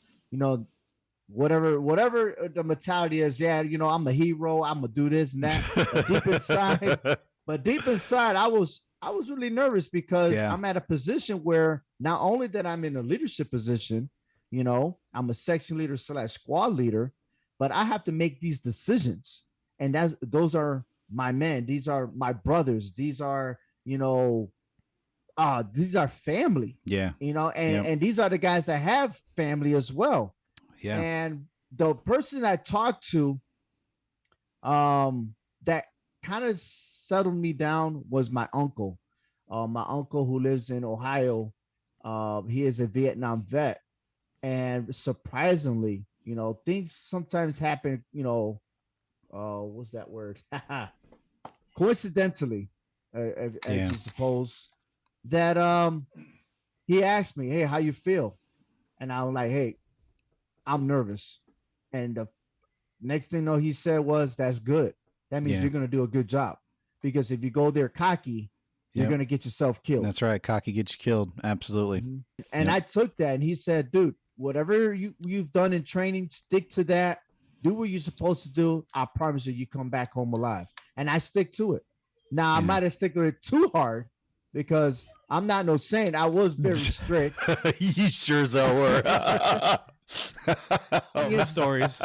whatever the mentality is. Yeah, I'm the hero. I'm gonna do this and that. But deep inside, I was really nervous because Yeah. I'm at a position where not only that I'm in a leadership position, I'm a section leader / squad leader, but I have to make these decisions, and those are my men. These are my brothers. These are these are family. Yeah. And these are the guys that have family as well. Yeah. And the person I talked to, that kind of settled me down was my uncle. My uncle who lives in Ohio. He is a Vietnam vet, and surprisingly, things sometimes happen. What's that word? Coincidentally, as you suppose, that he asked me, "Hey, how you feel?" And I was like, "Hey, I'm nervous." And the next thing he said was, "That's good. That means you're going to do a good job, because if you go there cocky, you're going to get yourself killed." That's right. Cocky gets you killed. Absolutely. Mm-hmm. And I took that, and he said, "Dude, whatever you've done in training, stick to that. Do what you're supposed to do. I promise you come back home alive." And I stick to it. Now I might have stick with it too hard because I'm not no saint. I was very strict. You sure as hell were. Good stories.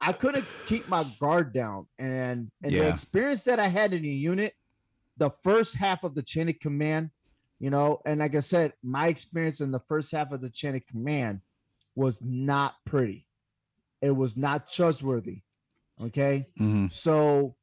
I couldn't keep my guard down, and the experience that I had in the unit, the first half of the chain of command, you know, and like I said, my experience in the first half of the chain of command was not pretty. It was not trustworthy. Okay, so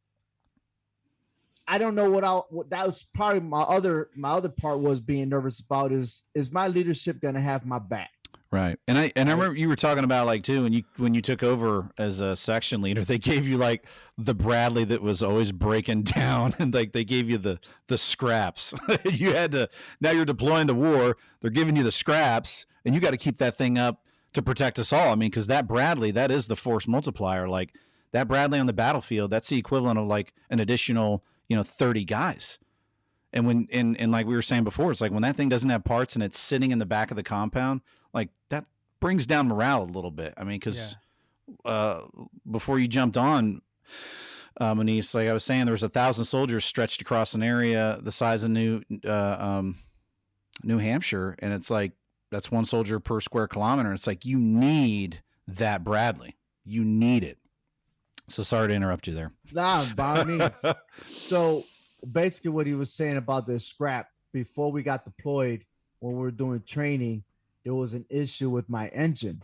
I don't know what that was. Probably my other part was being nervous about is my leadership going to have my back? Right. And I remember you were talking about like too, when you took over as a section leader, they gave you like the Bradley that was always breaking down, and like they gave you the scraps. You had to, now you're deploying to war, they're giving you the scraps, and you got to keep that thing up to protect us all. I mean, because that Bradley, that is the force multiplier. Like that Bradley on the battlefield, that's the equivalent of like an additional, 30 guys. And when and like we were saying before, it's like when that thing doesn't have parts and it's sitting in the back of the compound, like that brings down morale a little bit. I mean, because before you jumped on, Muniz, like I was saying, there was 1,000 soldiers stretched across an area the size of New Hampshire, and it's like that's one soldier per square kilometer. It's like you need that Bradley, you need it. So sorry to interrupt you there. Nah, by all means. So basically, what he was saying about the scrap before we got deployed, when we were doing training, there was an issue with my engine,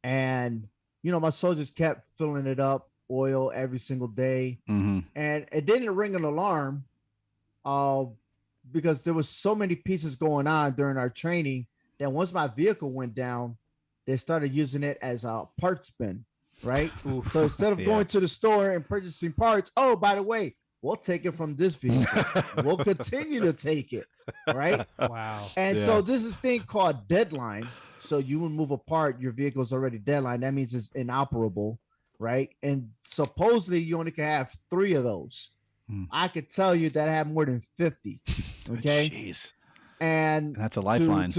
and my soldiers kept filling it up oil every single day, and it didn't ring an alarm because there was so many pieces going on during our training that once my vehicle went down, they started using it as a parts bin, right? So instead of going to the store and purchasing parts, oh, by the way, we'll take it from this vehicle. We'll continue to take it, right? Wow. And so this is thing called deadline. So you would move a part, your vehicle's already deadline. That means it's inoperable, right? And supposedly you only can have 3 of those. I could tell you that I have more than 50. Okay. Jeez. And that's a lifeline.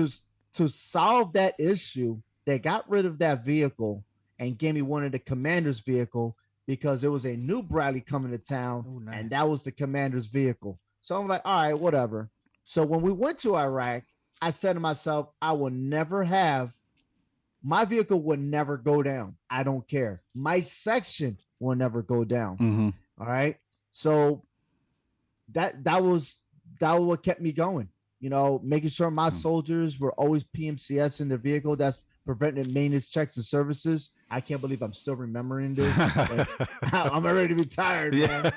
To solve that issue, they got rid of that vehicle and gave me one of the commander's vehicle because there was a new Bradley coming to town, and that was the commander's vehicle. So I'm like, all right, whatever. So when we went to Iraq, I said to myself, I will never have, my vehicle would never go down. I don't care. My section will never go down. All right. So that was what kept me going, making sure my soldiers were always PMCS in their vehicle. That's preventive maintenance checks and services. I can't believe I'm still remembering this. I'm already retired, man.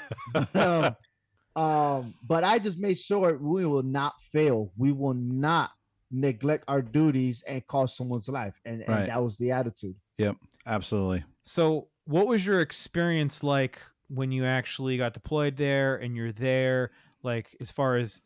But I just made sure we will not fail. We will not neglect our duties and cost someone's life. And that was the attitude. Yep, absolutely. So what was your experience like when you actually got deployed there and you're there, like as far as,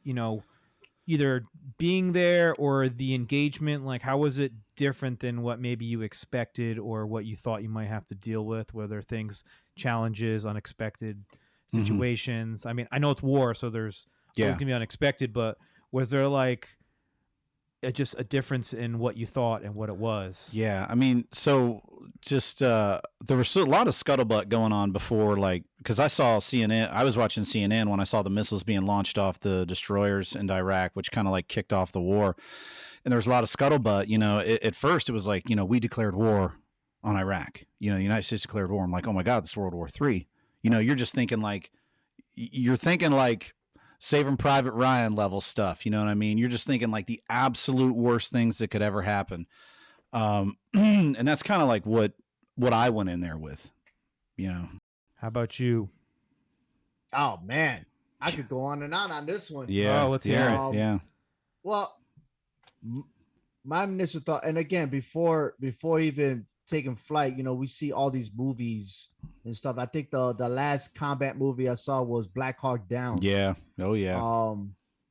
either being there or the engagement, like how was it different than what maybe you expected or what you thought you might have to deal with? Were there things, challenges, unexpected situations? I mean, I know it's war, so there's always gonna be unexpected, but was there like just a difference in what you thought and what it was? Yeah, I mean, so just there was a lot of scuttlebutt going on before, like, because I saw CNN, I was watching CNN when I saw the missiles being launched off the destroyers into Iraq, which kind of like kicked off the war. And there was a lot of scuttlebutt. At first it was like, we declared war on Iraq. The United States declared war. I'm like, oh my God, this is World War III. You're just thinking like, Saving Private Ryan level stuff. You know what I mean? You're just thinking like the absolute worst things that could ever happen. And that's kind of like what I went in there with, How about you? Oh man, I could go on and on this one. Yeah. Let's hear it. Yeah. Well, my initial thought, and again, before even taking flight, we see all these movies and stuff. I think the last combat movie I saw was Black Hawk Down. Yeah. Oh yeah.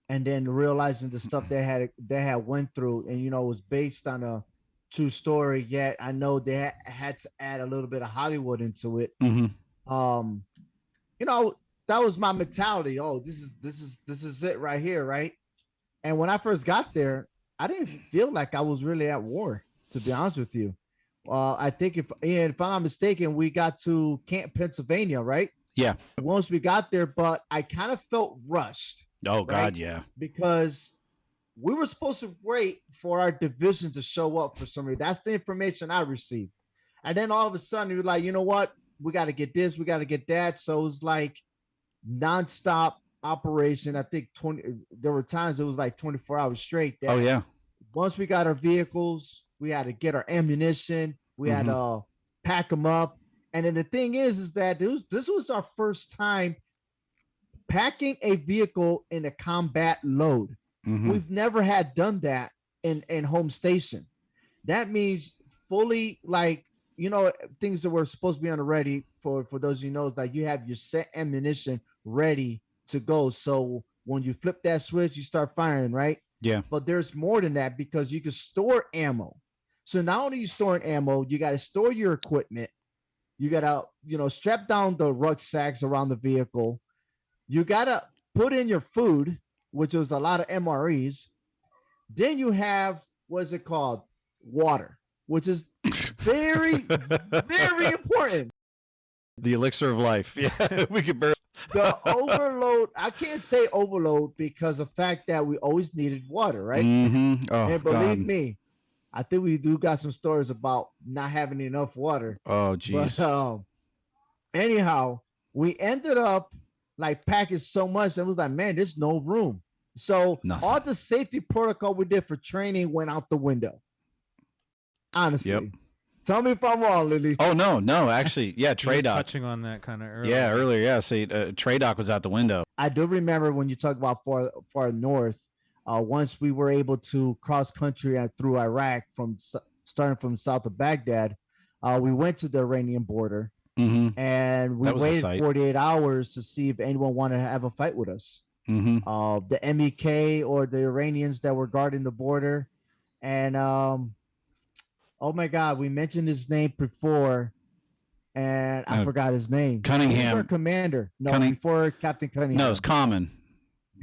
And then realizing the stuff they had went through, and it was based on a true story. Yet I know they had to add a little bit of Hollywood into it. That was my mentality. Oh, this is it right here, right? And when I first got there, I didn't feel like I was really at war, to be honest with you. I think if I'm not mistaken, we got to Camp Pennsylvania, right? Yeah. Once we got there, but I kind of felt rushed. Oh, right? God, yeah. Because we were supposed to wait for our division to show up for some reason. That's the information I received. And then all of a sudden, you were like, you know what? We got to get this, we got to get that. So it was like nonstop operation. I think there were times it was like 24 hours straight. Oh, yeah. Once we got our vehicles, we had to get our ammunition. We had to pack them up. And then the thing is that this was our first time packing a vehicle in a combat load. We've never had done that in home station. That means fully, like, you know, things that were supposed to be on the ready for those you know, like you have your set ammunition ready to go. So when you flip that switch, you start firing, right? Yeah. But there's more than that because you can store ammo. So not only you storing ammo, you got to store your equipment. You got to, you know, strap down the rucksacks around the vehicle. You got to put in your food, which was a lot of MREs. Then you have, what's it called? Water, which is very, very important. The elixir of life. Yeah, we could burn. The overload, I can't say overload because of the fact that we always needed water, right? Oh, and believe me, I think we do got some stories about not having enough water. Oh, geez. But anyhow, we ended up like packing so much that it was like, man, there's no room. So all the safety protocol we did for training went out the window. Honestly. Yep. Tell me if I'm wrong, Lily. Oh, no, actually, yeah, TRADOC. Touching on that kind of earlier. Yeah, earlier, yeah. See, TRADOC was out the window. I do remember when you talk about far north, once we were able to cross country through Iraq starting from south of Baghdad, we went to the Iranian border and we waited 48 hours to see if anyone wanted to have a fight with us. The MEK or the Iranians that were guarding the border. And oh my God, we mentioned his name before, and I forgot his name. Cunningham. Commander. No, before Captain Cunningham. No, it's Common.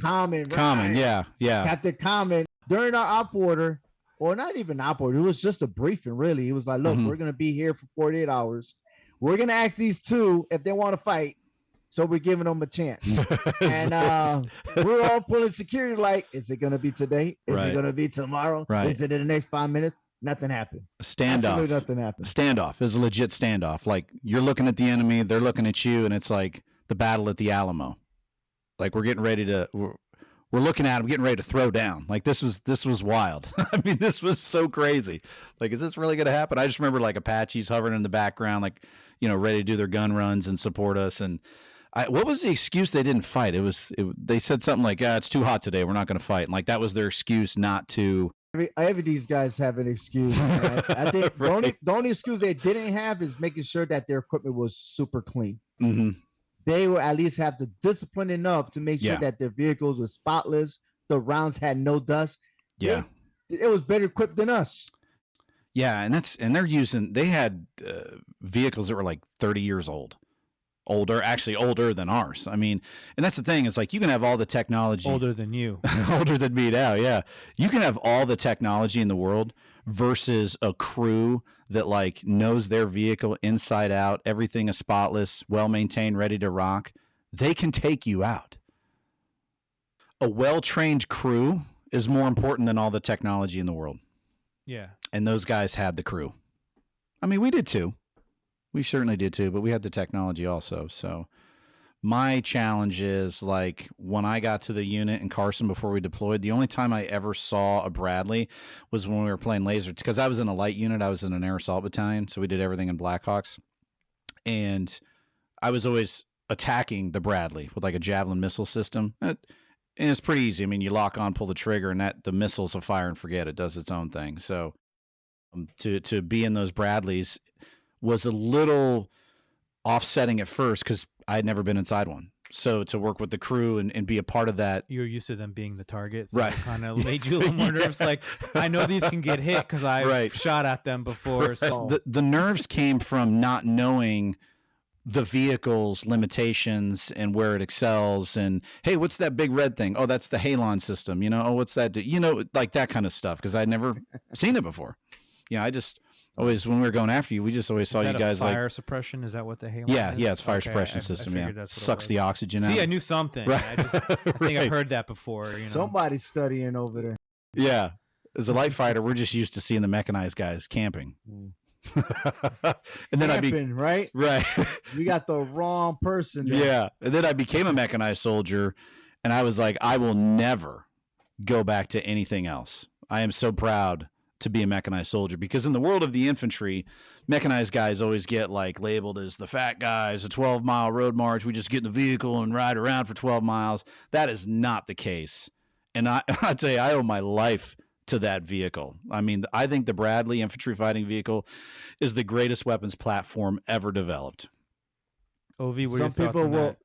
Common. Common, yeah. Captain Common. During our op order, or not even op order, it was just a briefing, really. He was like, look, we're going to be here for 48 hours. We're going to ask these two if they want to fight. So we're giving them a chance. And we're all pulling security like, is it going to be today? Is it going to be tomorrow? Right. Is it in the next 5 minutes? Nothing happened. A standoff. Absolutely nothing happened. Standoff is a legit standoff. Like you're looking at the enemy, they're looking at you, and it's like the battle at the Alamo. Like we're getting ready to, we're looking at them, getting ready to throw down. Like this was wild. I mean, this was so crazy. Like, is this really going to happen? I just remember like Apaches hovering in the background, like, you know, ready to do their gun runs and support us. And what was the excuse they didn't fight? They said something like, it's too hot today, we're not going to fight. And like that was their excuse not to. Every these guys have an excuse. I think the only excuse they didn't have is making sure that their equipment was super clean. They will at least have the discipline enough to make sure that their vehicles were spotless. The rounds had no dust. Yeah, it was better equipped than us. Yeah, and they had vehicles that were like 30 years old. Actually older than ours. I mean, and that's the thing, is like you can have all the technology. Older than you. Older than me now, yeah. You can have all the technology in the world versus a crew that like knows their vehicle inside out, everything is spotless, well-maintained, ready to rock. They can take you out. A well-trained crew is more important than all the technology in the world. Yeah. And those guys had the crew. I mean, we did too. We certainly did too, but we had the technology also. So my challenge is like when I got to the unit in Carson before we deployed, the only time I ever saw a Bradley was when we were playing laser, because I was in a light unit. I was in an air assault battalion. So we did everything in Blackhawks. And I was always attacking the Bradley with like a javelin missile system. And it's pretty easy. I mean, you lock on, pull the trigger, and the missiles will fire and forget. It does its own thing. So to be in those Bradleys was a little offsetting at first because I had never been inside one. So to work with the crew and be a part of that. You're used to them being the target. So right. It kind of made you a little more nervous. Like, I know these can get hit because I've shot at them before. Right. So the nerves came from not knowing the vehicle's limitations and where it excels. And, hey, what's that big red thing? Oh, that's the Halon system. You know, oh, what's that? You know, like that kind of stuff, because I'd never seen it before. You know, Always when we were going after you, we just always saw you guys fire suppression. Is that what the Halon yeah, is? yeah, it's fire Okay, suppression I system. figured Yeah, that's what it sucks was. the oxygen out. See, I knew something. Right. I think Right. I've heard that before. You know, Somebody's studying over there. Yeah, as a light fighter, we're just used to seeing the mechanized guys camping. And then Camping, right? right. We got the wrong person there. Yeah, and then I became a mechanized soldier, and I was like, I will never go back to anything else. I am so proud to be a mechanized soldier, because in the world of the infantry, mechanized guys always get like labeled as the fat guys, a 12-mile road march. We just get in the vehicle and ride around for 12 miles. That is not the case. And I tell you, I owe my life to that vehicle. I mean, I think the Bradley infantry fighting vehicle is the greatest weapons platform ever developed. Ov, what are your thoughts on that?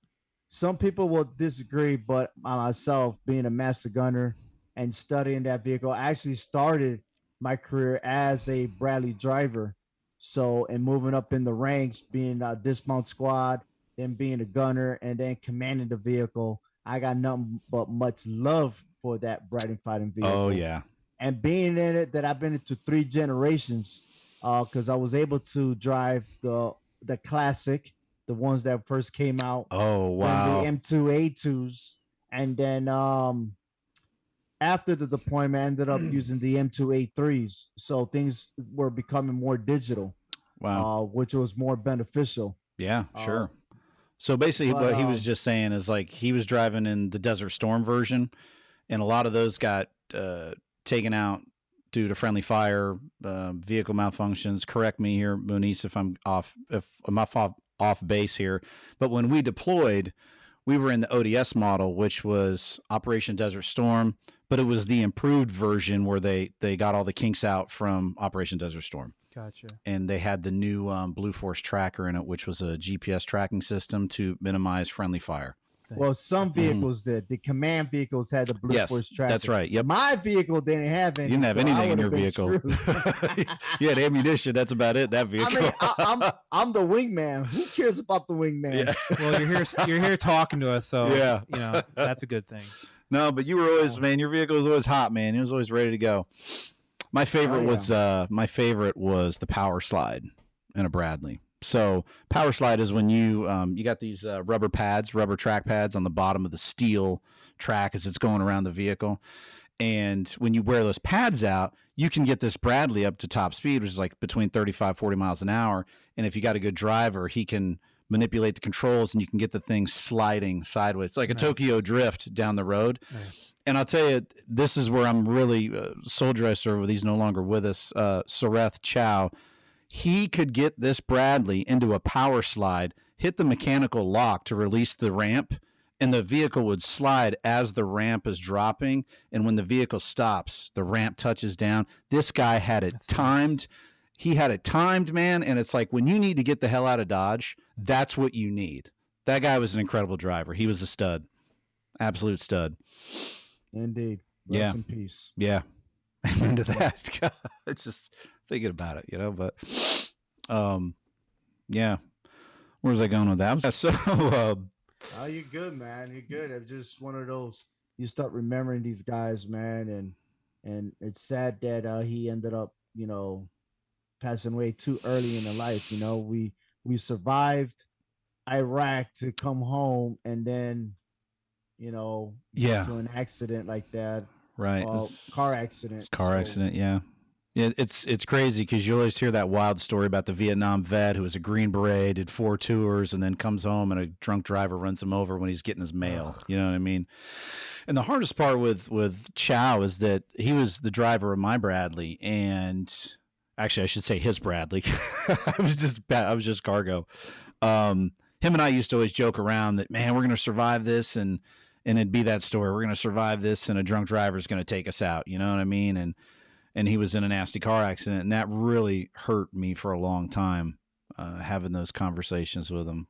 Some people will disagree, but myself, being a master gunner and studying that vehicle, I actually started my career as a Bradley driver. So, and moving up in the ranks, being a dismount squad, then being a gunner, and then commanding the vehicle, I got nothing but much love for that Bradley fighting vehicle. Oh yeah. And being in it, that I've been into 3 generations, because I was able to drive the classic, the ones that first came out. Oh wow. The M2A2s, and then after the deployment, I ended up using the M2A3s. So things were becoming more digital. Wow. Which was more beneficial. Yeah, sure. So basically, but, what he was just saying is like he was driving in the Desert Storm version, and a lot of those got taken out due to friendly fire, vehicle malfunctions. Correct me here, Muniz, if I'm off base here. But when we deployed, we were in the ODS model, which was Operation Desert Storm, but it was the improved version where they got all the kinks out from Operation Desert Storm. Gotcha. And they had the new Blue Force tracker in it, which was a GPS tracking system to minimize friendly fire. Well, some vehicles did. The command vehicles had the Blue Force tracker. That's right. Yep. My vehicle didn't have any. You didn't have anything in your vehicle. You had ammunition. That's about it. That vehicle. I mean, I'm the wingman. Who cares about the wingman? Yeah. Well, you're here talking to us, so yeah, you know that's a good thing. No, but you were always, man. Your vehicle was always hot, man. It was always ready to go. My favorite was the power slide in a Bradley. So power slide is when you got these rubber track pads on the bottom of the steel track as it's going around the vehicle. And when you wear those pads out, you can get this Bradley up to top speed, which is like between 35, 40 miles an hour. And if you got a good driver, he can manipulate the controls and you can get the thing sliding sideways. It's like a Tokyo drift down the road. Nice. And I'll tell you, this is where I'm really soldier I serve with. He's no longer with us. Sareth Chow. He could get this Bradley into a power slide, hit the mechanical lock to release the ramp, and the vehicle would slide as the ramp is dropping. And when the vehicle stops, the ramp touches down. This guy had it timed. He had it timed, man. And it's like when you need to get the hell out of Dodge, that's what you need. That guy was an incredible driver. He was a stud. Absolute stud. Indeed. Rest in peace. Yeah. Amen to that. God, just thinking about it, you know, but yeah. Where was I going with that? So oh, you're good, man. You're good. It's just one of those, you start remembering these guys, man, and it's sad that he ended up, you know, passing away too early in the life. You know, we survived Iraq to come home, and then, you know, to an accident like that. Right. Car accident. Accident. Yeah. Yeah. It's crazy because you always hear that wild story about the Vietnam vet who was a Green Beret, did 4 tours, and then comes home and a drunk driver runs him over when he's getting his mail. You know what I mean? And the hardest part with Chow is that he was the driver of my Bradley, and actually I should say his Bradley. I was just cargo. Him and I used to always joke around that, man, we're going to survive this, and it'd be that story. We're going to survive this, and a drunk driver is going to take us out. You know what I mean? And he was in a nasty car accident, and that really hurt me for a long time, having those conversations with him.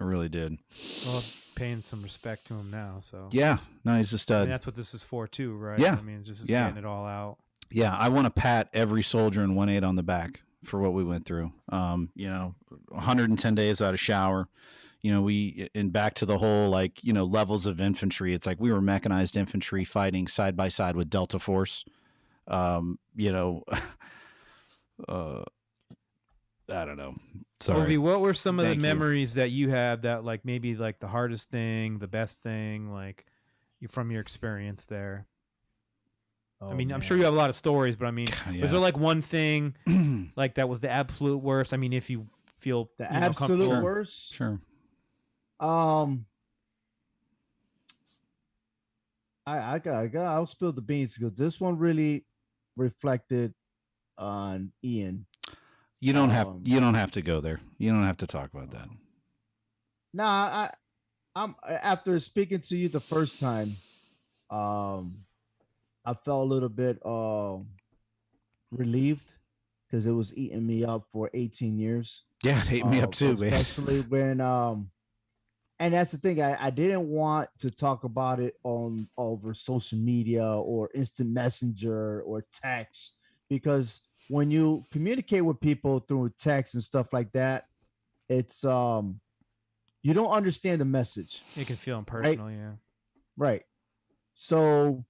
It really did. Well, paying some respect to him now. So yeah, no, he's a stud. I mean, that's what this is for too, right? Yeah. I mean, just getting it all out. Yeah, I want to pat every soldier in 1-8 on the back for what we went through. You know, 110 days without a shower. You know, and back to the whole, like, you know, levels of infantry. It's like we were mechanized infantry fighting side by side with Delta Force. You know, I don't know. Sorry. Ovi, what were some of the Thank you. memories that you have that like maybe like the hardest thing, the best thing, like from your experience there? Oh, I mean, I'm man. sure you have a lot of stories, but I mean, Yeah. was there like one thing like that was the absolute worst? I mean, if you feel The you know, absolute comfortable. worst. Sure. I'll spill the beans because this one really reflected on Ian. You don't have to go there. You don't have to talk about that. Nah, I'm after speaking to you the first time, I felt a little bit relieved because it was eating me up for 18 years. Yeah, it ate me up too, man. Especially when and that's the thing, I didn't want to talk about it on over social media or instant messenger or text, because when you communicate with people through text and stuff like that, it's you don't understand the message. It can feel impersonal, yeah. Right. So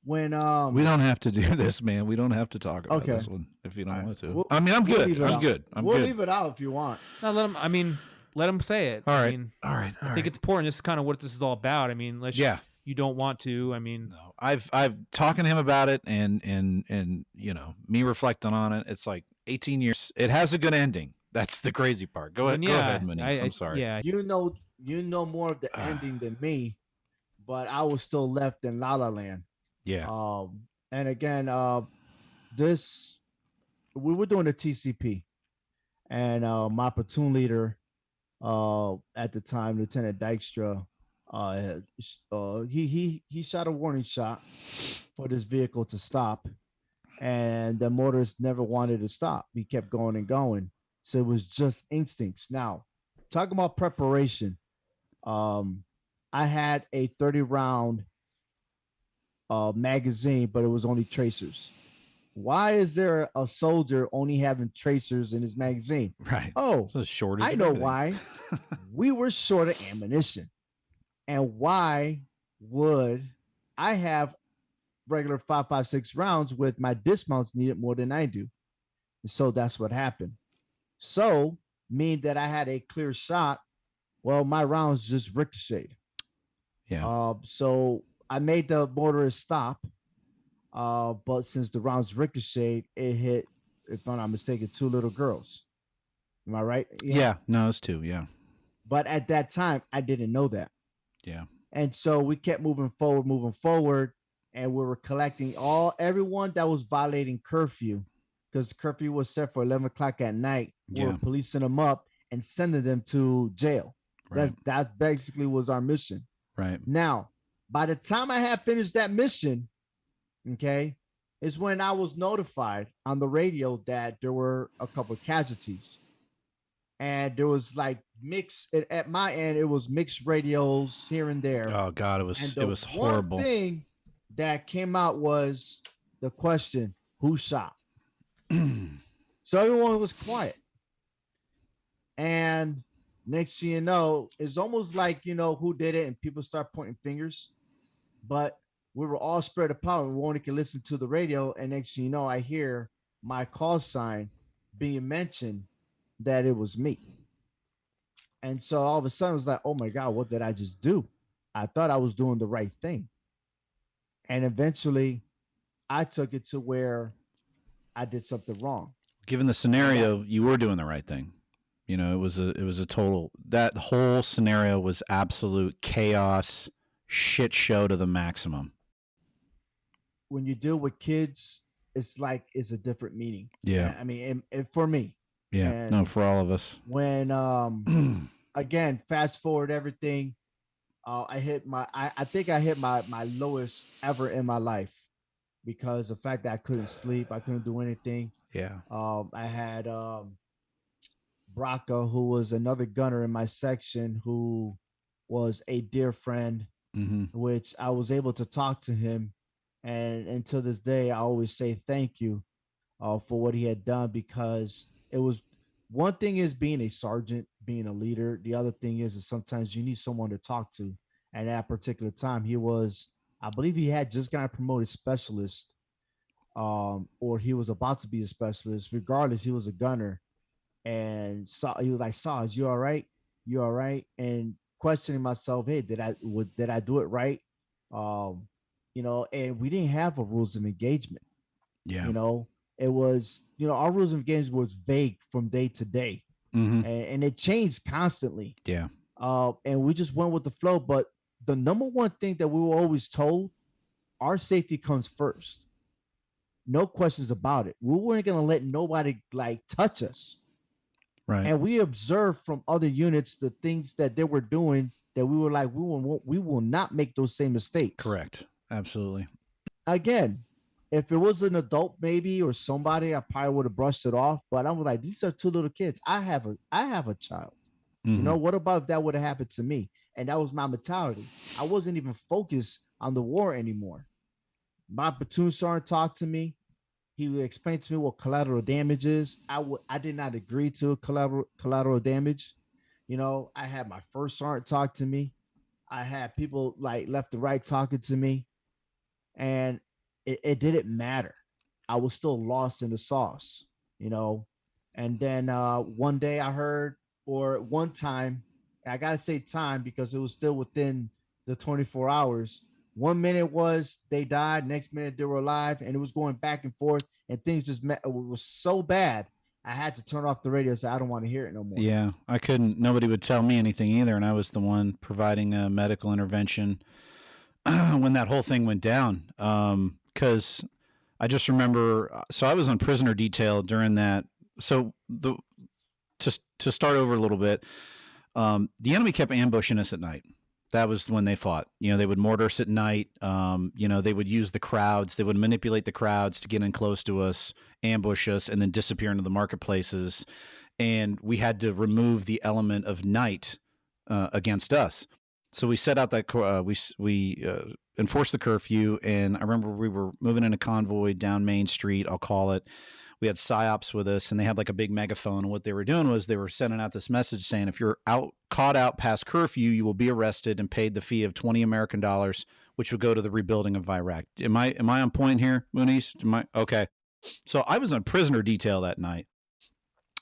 when we don't have to do this, man. We don't have to talk about Okay. this one if you don't want to. We'll- I mean, I'm we'll good. leave it I'm out. good. I'm We'll good. leave it out if you want. No, let him say it. All I right. mean, All right. I think it's important. This is kind of what this is all about. I mean, unless you don't want to. I mean, No, I've talking to him about it, and you know, me reflecting on it. It's like 18 years. It has a good ending. That's the crazy part. Go ahead. and Go ahead, Muniz. I'm sorry. Yeah, You know more of the ending than me, but I was still left in La La Land. Yeah. And again, this we were doing a TCP, and my platoon leader at the time, Lieutenant Dykstra, he shot a warning shot for this vehicle to stop, and the motorist never wanted to stop. He kept going and going, so it was just instincts. Now, talking about preparation, I had a 30-round magazine, but it was only tracers. Why is there a soldier only having tracers in his magazine? Right. Oh, It's a shortage. I of know everything. why. We were short of ammunition. And why would I have regular 5.56 rounds with my dismounts needed more than I do? So that's what happened. So, mean that I had a clear shot. Well, my rounds just ricocheted. Yeah. So I made the motorist stop. But since the rounds ricocheted, it hit, if I'm not mistaken, 2 little girls. Am I right? Yeah. No, it's 2. Yeah. But at that time, I didn't know that. Yeah. And so we kept moving forward, and we were collecting everyone that was violating curfew, because the curfew was set for 11 o'clock at night. We were policing them up and sending them to jail. Right. That basically was our mission. Right. Now, by the time I had finished that mission, okay, is when I was notified on the radio that there were a couple of casualties. And there was like at my end, it was mixed radios here and there. Oh God, it was horrible. One thing that came out was the question, who shot? So everyone was quiet. And next thing you know, it's almost like, who did it, and people start pointing fingers. But we were all spread apart. We only could listen to the radio. And next thing you know, I hear my call sign being mentioned that it was me. And so all of a sudden, I was like, oh my God, what did I just do? I thought I was doing the right thing. And eventually, I took it to where I did something wrong. Given the scenario, you were doing the right thing. It was a total, that whole scenario was absolute chaos, shit show to the maximum. When you deal with kids, it's a different meaning. Yeah. I mean, and for me. Yeah. And no, for all of us. When, again, fast forward everything, I think I hit my lowest ever in my life, because the fact that I couldn't sleep, I couldn't do anything. Yeah. I had Braca, who was another gunner in my section, who was a dear friend, which I was able to talk to him. And until this day, I always say thank you for what he had done, because it was, one thing is being a sergeant, being a leader. The other thing is sometimes you need someone to talk to. And at that particular time, I believe he had just got promoted specialist or he was about to be a specialist. Regardless, he was a gunner, and he was like, "Saj, you all right? You all right?" And questioning myself, "Hey, did I do it right?" Um, and we didn't have a rules of engagement. Yeah. It was, our rules of engagement was vague from day to day, and it changed constantly. Yeah. And we just went with the flow. But the number one thing that we were always told, our safety comes first. No questions about it. We weren't going to let nobody like touch us. Right. And we observed from other units the things that they were doing that we were like, we will not make those same mistakes. Correct. Absolutely. Again, if it was an adult maybe or somebody, I probably would have brushed it off. But I was like, these are two little kids. I have a child. What about if that would have happened to me? And that was my mentality. I wasn't even focused on the war anymore. My platoon sergeant talked to me. He would explain to me what collateral damage is. I did not agree to collateral damage. I had my first sergeant talk to me. I had people like left and right talking to me, and it didn't matter. I was still lost in the sauce, And then one day I heard, or one time, I gotta say time because it was still within the 24 hours. 1 minute was they died, next minute they were alive, and it was going back and forth, and things just it was so bad. I had to turn off the radio and say, I don't want to hear it no more. Yeah, I couldn't. Nobody would tell me anything either, and I was the one providing a medical intervention when that whole thing went down. Because I just remember, so I was on prisoner detail during that. So to start over a little bit, the enemy kept ambushing us at night. That was when they fought. They would mortar us at night. They would use the crowds. They would manipulate the crowds to get in close to us, ambush us, and then disappear into the marketplaces. And we had to remove the element of night against us. So we set out that we enforced the curfew. And I remember we were moving in a convoy down Main Street, I'll call it. We had PSYOPs with us, and they had like a big megaphone. And what they were doing was they were sending out this message saying, if you're caught out past curfew, you will be arrested and paid the fee of $20 American, which would go to the rebuilding of Iraq. Am I on point here, Muniz? Okay. So I was on prisoner detail that night.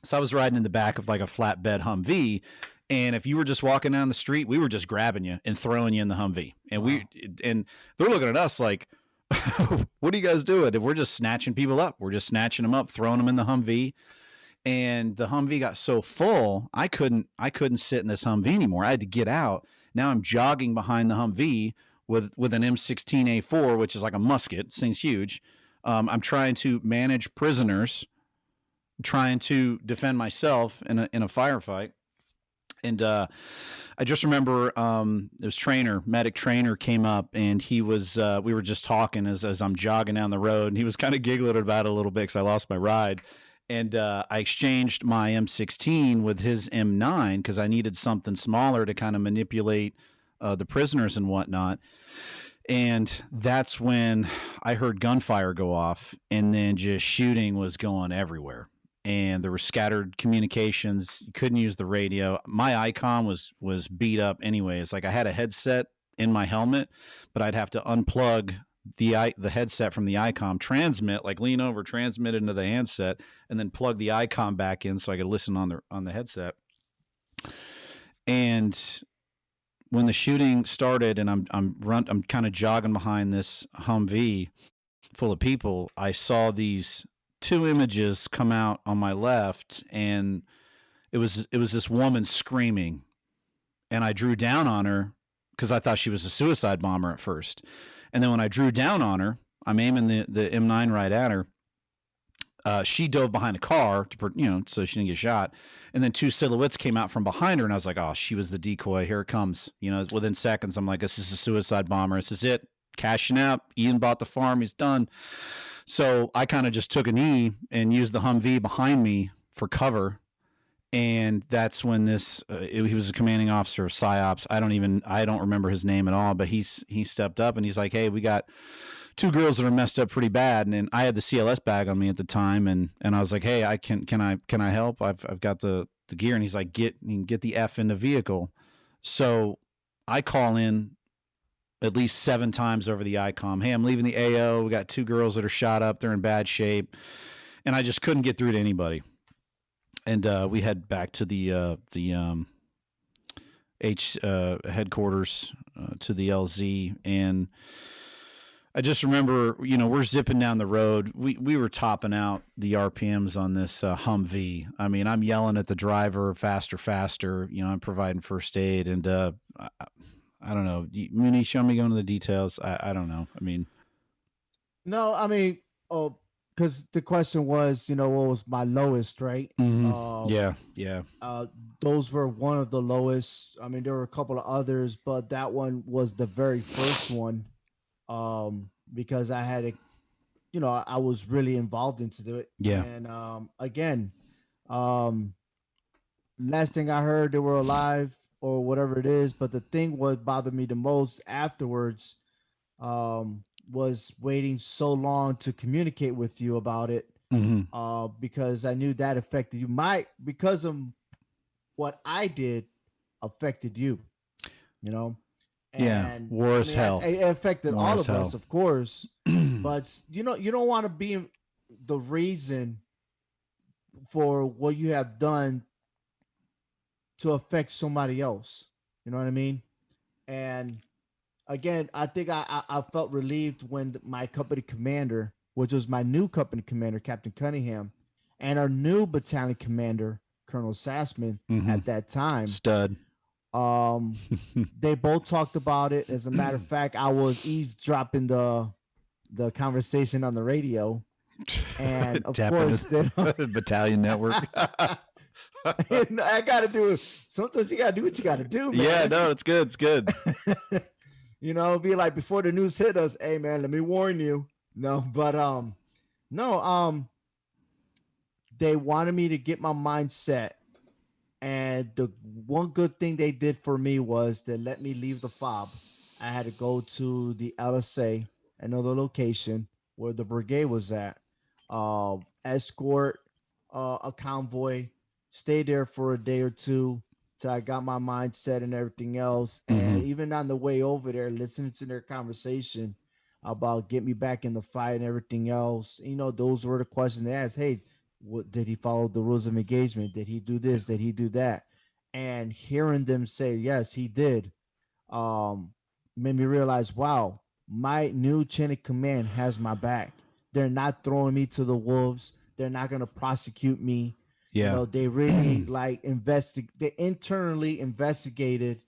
So I was riding in the back of like a flatbed Humvee. And if you were just walking down the street, we were just grabbing you and throwing you in the Humvee. And and they're looking at us like, what are you guys doing? And we're just snatching people up. We're just snatching them up, throwing them in the Humvee. And the Humvee got so full, I couldn't sit in this Humvee anymore. I had to get out. Now I'm jogging behind the Humvee with an M16A4, which is like a musket. This thing's huge. I'm trying to manage prisoners, trying to defend myself in a firefight. And I just remember this medic trainer came up, and he was we were just talking as I'm jogging down the road, and he was kind of giggling about it a little bit because I lost my ride. And I exchanged my M16 with his M9 because I needed something smaller to kind of manipulate the prisoners and whatnot. And that's when I heard gunfire go off, and then just shooting was going everywhere. And there were scattered communications. You couldn't use the radio. My ICOM was beat up anyways. Like I had a headset in my helmet, but I'd have to unplug the headset from the ICOM, transmit, like lean over, transmit into the handset, and then plug the ICOM back in so I could listen on the headset. And when the shooting started, and I'm kind of jogging behind this Humvee full of people, I saw these two images come out on my left, and it was this woman screaming, and I drew down on her because I thought she was a suicide bomber at first. And then when I drew down on her, I'm aiming the M9 right at her. She dove behind a car so she didn't get shot. And then two silhouettes came out from behind her, and I was like, oh, she was the decoy. Here it comes. Within seconds, I'm like, this is a suicide bomber. This is it. Cashing out. Ian bought the farm. He's done. So I kind of just took a knee and used the Humvee behind me for cover. And that's when he was a commanding officer of PSYOPs. I don't remember his name at all, but he stepped up and he's like, hey, we got two girls that are messed up pretty bad. And I had the CLS bag on me at the time. And I was like, hey, can I help? I've got the gear. And he's like, get the F in the vehicle. So I call in at least 7 times over the ICOM. Hey, I'm leaving the AO. We got 2 girls that are shot up. They're in bad shape. And I just couldn't get through to anybody. And we head back to the headquarters to the LZ. And I just remember, we're zipping down the road. We were topping out the RPMs on this Humvee. I mean, I'm yelling at the driver, faster, faster. I'm providing first aid. And I don't know. Muniz, show me going into the details. I don't know. I mean. No, I mean, because the question was, what was my lowest, right? Mm-hmm. Yeah. Those were one of the lowest. I mean, there were a couple of others, but that one was the very first one. Because I had I was really involved into it. Yeah. And again, last thing I heard, they were alive or whatever it is. But the thing what bothered me the most afterwards was waiting so long to communicate with you about it. Mm-hmm. Because I knew that affected you. Because of what I did affected you, And, war is hell. It affected war all of us, of course. But you don't want to be the reason for what you have done to affect somebody else. You know what I mean? And again, I think I felt relieved when my company commander, which was my new company commander, Captain Cunningham, and our new battalion commander, Colonel Sassman, at that time, stud. They both talked about it. As a matter of fact, I was eavesdropping the conversation on the radio, and of course, battalion network. I gotta do it. Sometimes you gotta do what you gotta do, man. Yeah, no, it's good. It's good. Be like before the news hit us. Hey, man, let me warn you. No, but they wanted me to get my mind set. And the one good thing they did for me was they let me leave the FOB. I had to go to the LSA, another location where the brigade was at, escort a convoy, stay there for a day or two till I got my mind set and everything else. And even on the way over there, listening to their conversation about get me back in the fight and everything else, those were the questions they asked. Hey, what did he follow the rules of engagement? Did he do this? Did he do that? And hearing them say, yes, he did, made me realize, wow, my new chain of command has my back. They're not throwing me to the wolves. They're not going to prosecute me. Yeah. They really they internally investigated,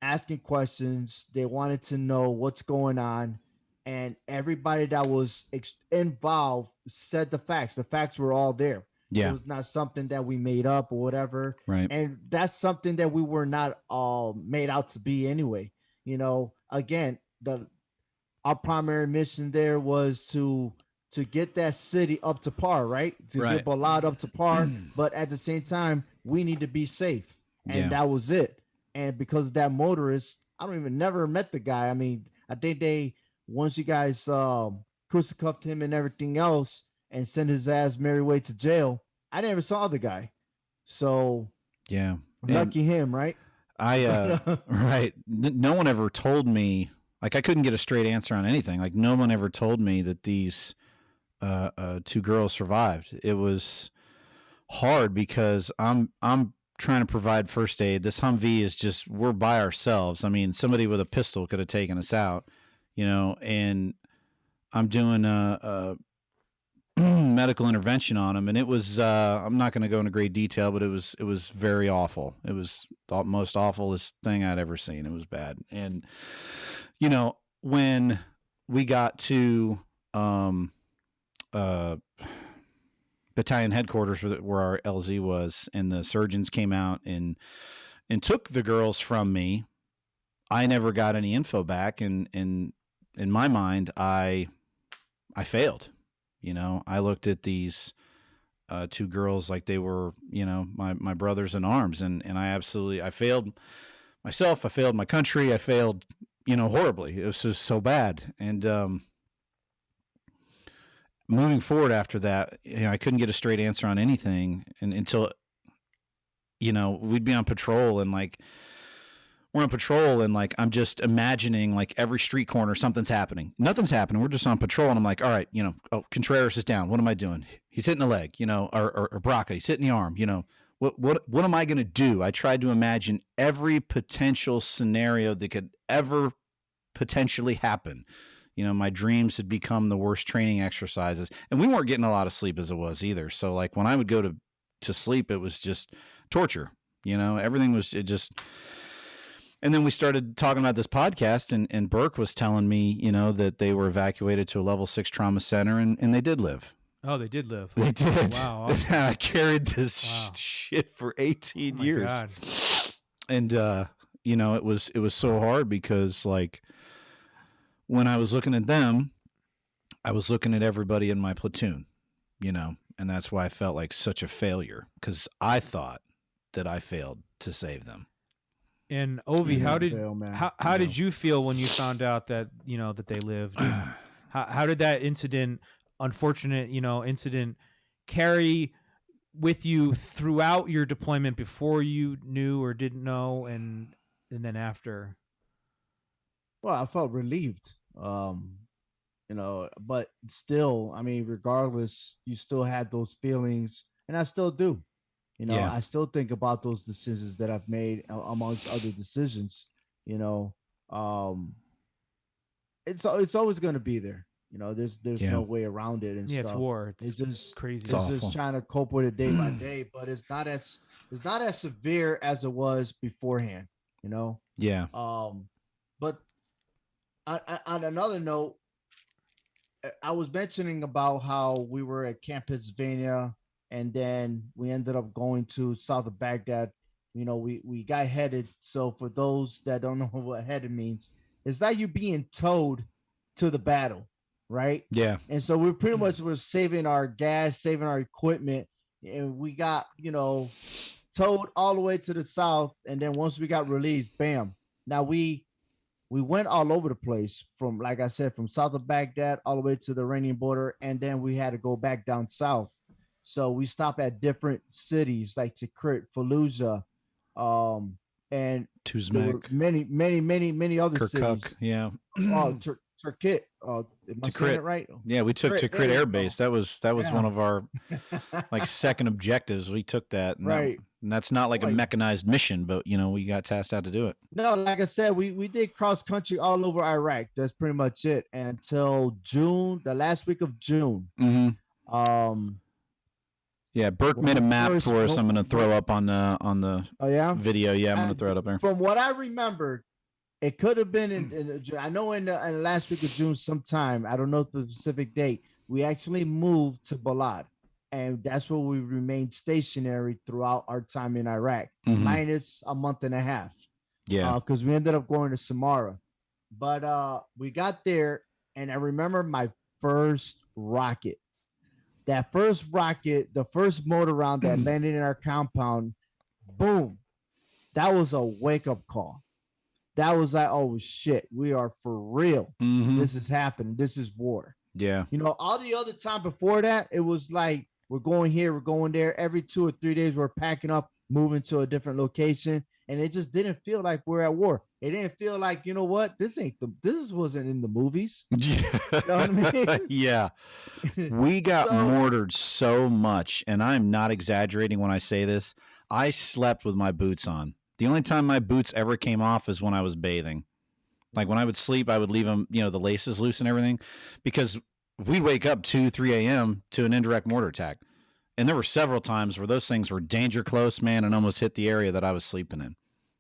asking questions. They wanted to know what's going on. And everybody that was involved said the facts. The facts were all there. Yeah. It was not something that we made up or whatever. Right. And that's something that we were not made out to be anyway. Again, our primary mission there was to get that city up to par, right? To get Balad up to par. But at the same time, we need to be safe. And that was it. And because of that motorist, I don't even never met the guy. I mean, I think once you guys crucified him and everything else and sent his ass merry way to jail, I never saw the guy. So yeah, lucky him, right? Right. No one ever told me, like I couldn't get a straight answer on anything. Like no one ever told me that these 2 girls survived. It was hard because I'm trying to provide first aid. This Humvee is we're by ourselves. I mean, somebody with a pistol could have taken us out. And I'm doing a medical intervention on him, and it was I'm not going to go into great detail, but it was very awful. It was the most awfulest thing I'd ever seen. It was bad. And when we got to battalion headquarters where our LZ was, and the surgeons came out and took the girls from me, I never got any info back, and in my mind, I failed. I looked at these 2 girls like they were, my brothers in arms, and I failed myself. I failed my country. I failed, horribly. It was just so bad. And moving forward after that, I couldn't get a straight answer on anything, and until we'd be on patrol, and like we're on patrol and like I'm just imagining like every street corner something's happening. Nothing's happening. We're just on patrol and I'm like, all right, you know, oh, Contreras is down. What am I doing? He's hitting the leg, you know, or Braca, he's hitting the arm, you know. What am I going to do? I tried to imagine every potential scenario that could ever potentially happen. You know, my dreams had become the worst training exercises, and we weren't getting a lot of sleep as it was either. So like when I would go to sleep, it was just torture, you know, everything was, it just, and then we started talking about this podcast and Burke was telling me, you know, that they were evacuated to a level 6 trauma center and they did live. Oh, they did live. They did. Wow. Awesome. I carried this shit for 18 years. God. And, you know, it was so hard because like when I was looking at them, I was looking at everybody in my platoon, you know, and that's why I felt like such a failure because I thought that I failed to save them. And Ovi, how did you feel when you found out that, you know, that they lived? How did that unfortunate, you know, incident carry with you throughout your deployment before you knew or didn't know and then after? Well, I felt relieved, you know, but still, I mean, regardless, you still had those feelings, and I still do. You know, I still think about those decisions that I've made amongst other decisions. You know, it's always going to be there. You know, there's no way around it and stuff. It's war. It's just crazy. It's just trying to cope with it day by day, but it's not as severe as it was beforehand. You know. Yeah. But on another note, I was mentioning about how we were at Camp Pennsylvania, and then we ended up going to south of Baghdad. You know, we got headed. So for those that don't know what headed means, it's like you being towed to the battle. Right. Yeah. And so we pretty much were saving our gas, saving our equipment, and we got, you know, towed all the way to the south. And then once we got released, bam. Now we went all over the place from, like I said, from south of Baghdad all the way to the Iranian border. And then we had to go back down south. So we stopped at different cities like Tikrit, Fallujah, and Tuzmek, many other Kirkuk, cities. Yeah. Turkit. Am I saying it right? Yeah, we took Tikrit Air Base. That was one of our like second objectives. We took that, and right? And that's not like a mechanized mission, but you know, we got tasked out to do it. No, like I said, we did cross country all over Iraq. That's pretty much it until June, the last week of June. Mm-hmm. Yeah, Burke made a map for us. I'm going to throw up on the video. Yeah, I'm going to throw it up there. From what I remember, it could have been in I know in the last week of June sometime. I don't know the specific date. We actually moved to Balad, and that's where we remained stationary throughout our time in Iraq, minus a month and a half. Yeah, because we ended up going to Samara, but we got there, and I remember my first rocket. That first rocket, the first motor round that landed in our compound, boom. That was a wake-up call. That was like, oh, shit, we are for real. This is happening. This is war. Yeah. You know, all the other time before that, it was like, we're going here, we're going there. Every 2 or 3 days, we're packing up, moving to a different location. And it just didn't feel like we're at war. It didn't feel like, you know what? This wasn't in the movies. You know what I mean? Yeah. We got mortared so much, and I'm not exaggerating when I say this. I slept with my boots on. The only time my boots ever came off is when I was bathing. Like when I would sleep, I would leave them, you know, the laces loose and everything, because we'd wake up 2, 3 a.m. to an indirect mortar attack. And there were several times where those things were danger close, man, and almost hit the area that I was sleeping in.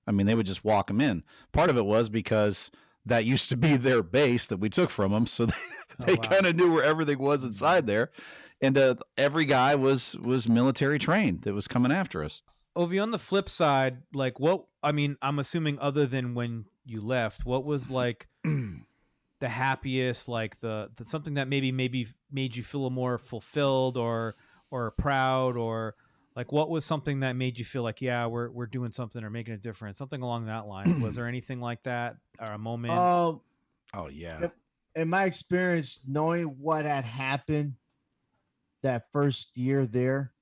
I mean, they would just walk them in. Part of it was because that used to be their base that we took from them, so they kind of knew where everything was inside there. And every guy was military trained that was coming after us. Ovi, on the flip side, like I'm assuming other than when you left, what was like the happiest, like the something that maybe made you feel more fulfilled or proud, or like what was something that made you feel like, yeah, we're doing something or making a difference, something along that line? Was there anything like that or a moment? Oh yeah. In my experience, knowing what had happened that first year there,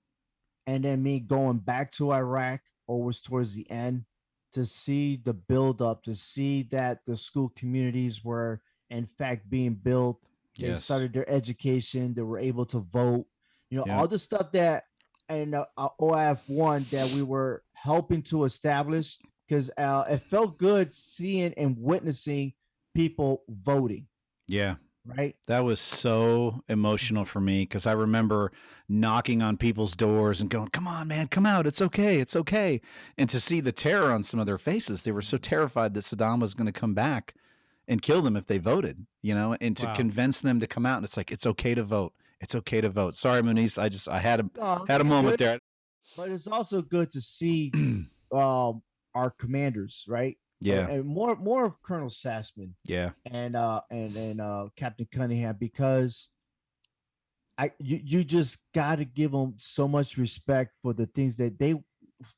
and then me going back to Iraq, or was towards the end, to see the build up, to see that the school communities were in fact being built. They Yes. started their education. They were able to vote. You know, Yeah. all the stuff that and OIF1 that we were helping to establish, because it felt good seeing and witnessing people voting. Yeah. Right. That was so emotional for me because I remember knocking on people's doors and going, "Come on, man, come out. It's okay. It's okay." And to see the terror on some of their faces, they were so terrified that Saddam was going to come back and kill them if they voted, you know, and to convince them to come out. And it's like, it's okay to vote. It's okay to vote. Sorry, Muniz. I had a moment there. But it's also good to see our commanders, right? Yeah. And more of Colonel Sassman. Yeah. And Captain Cunningham, because you just got to give them so much respect for the things that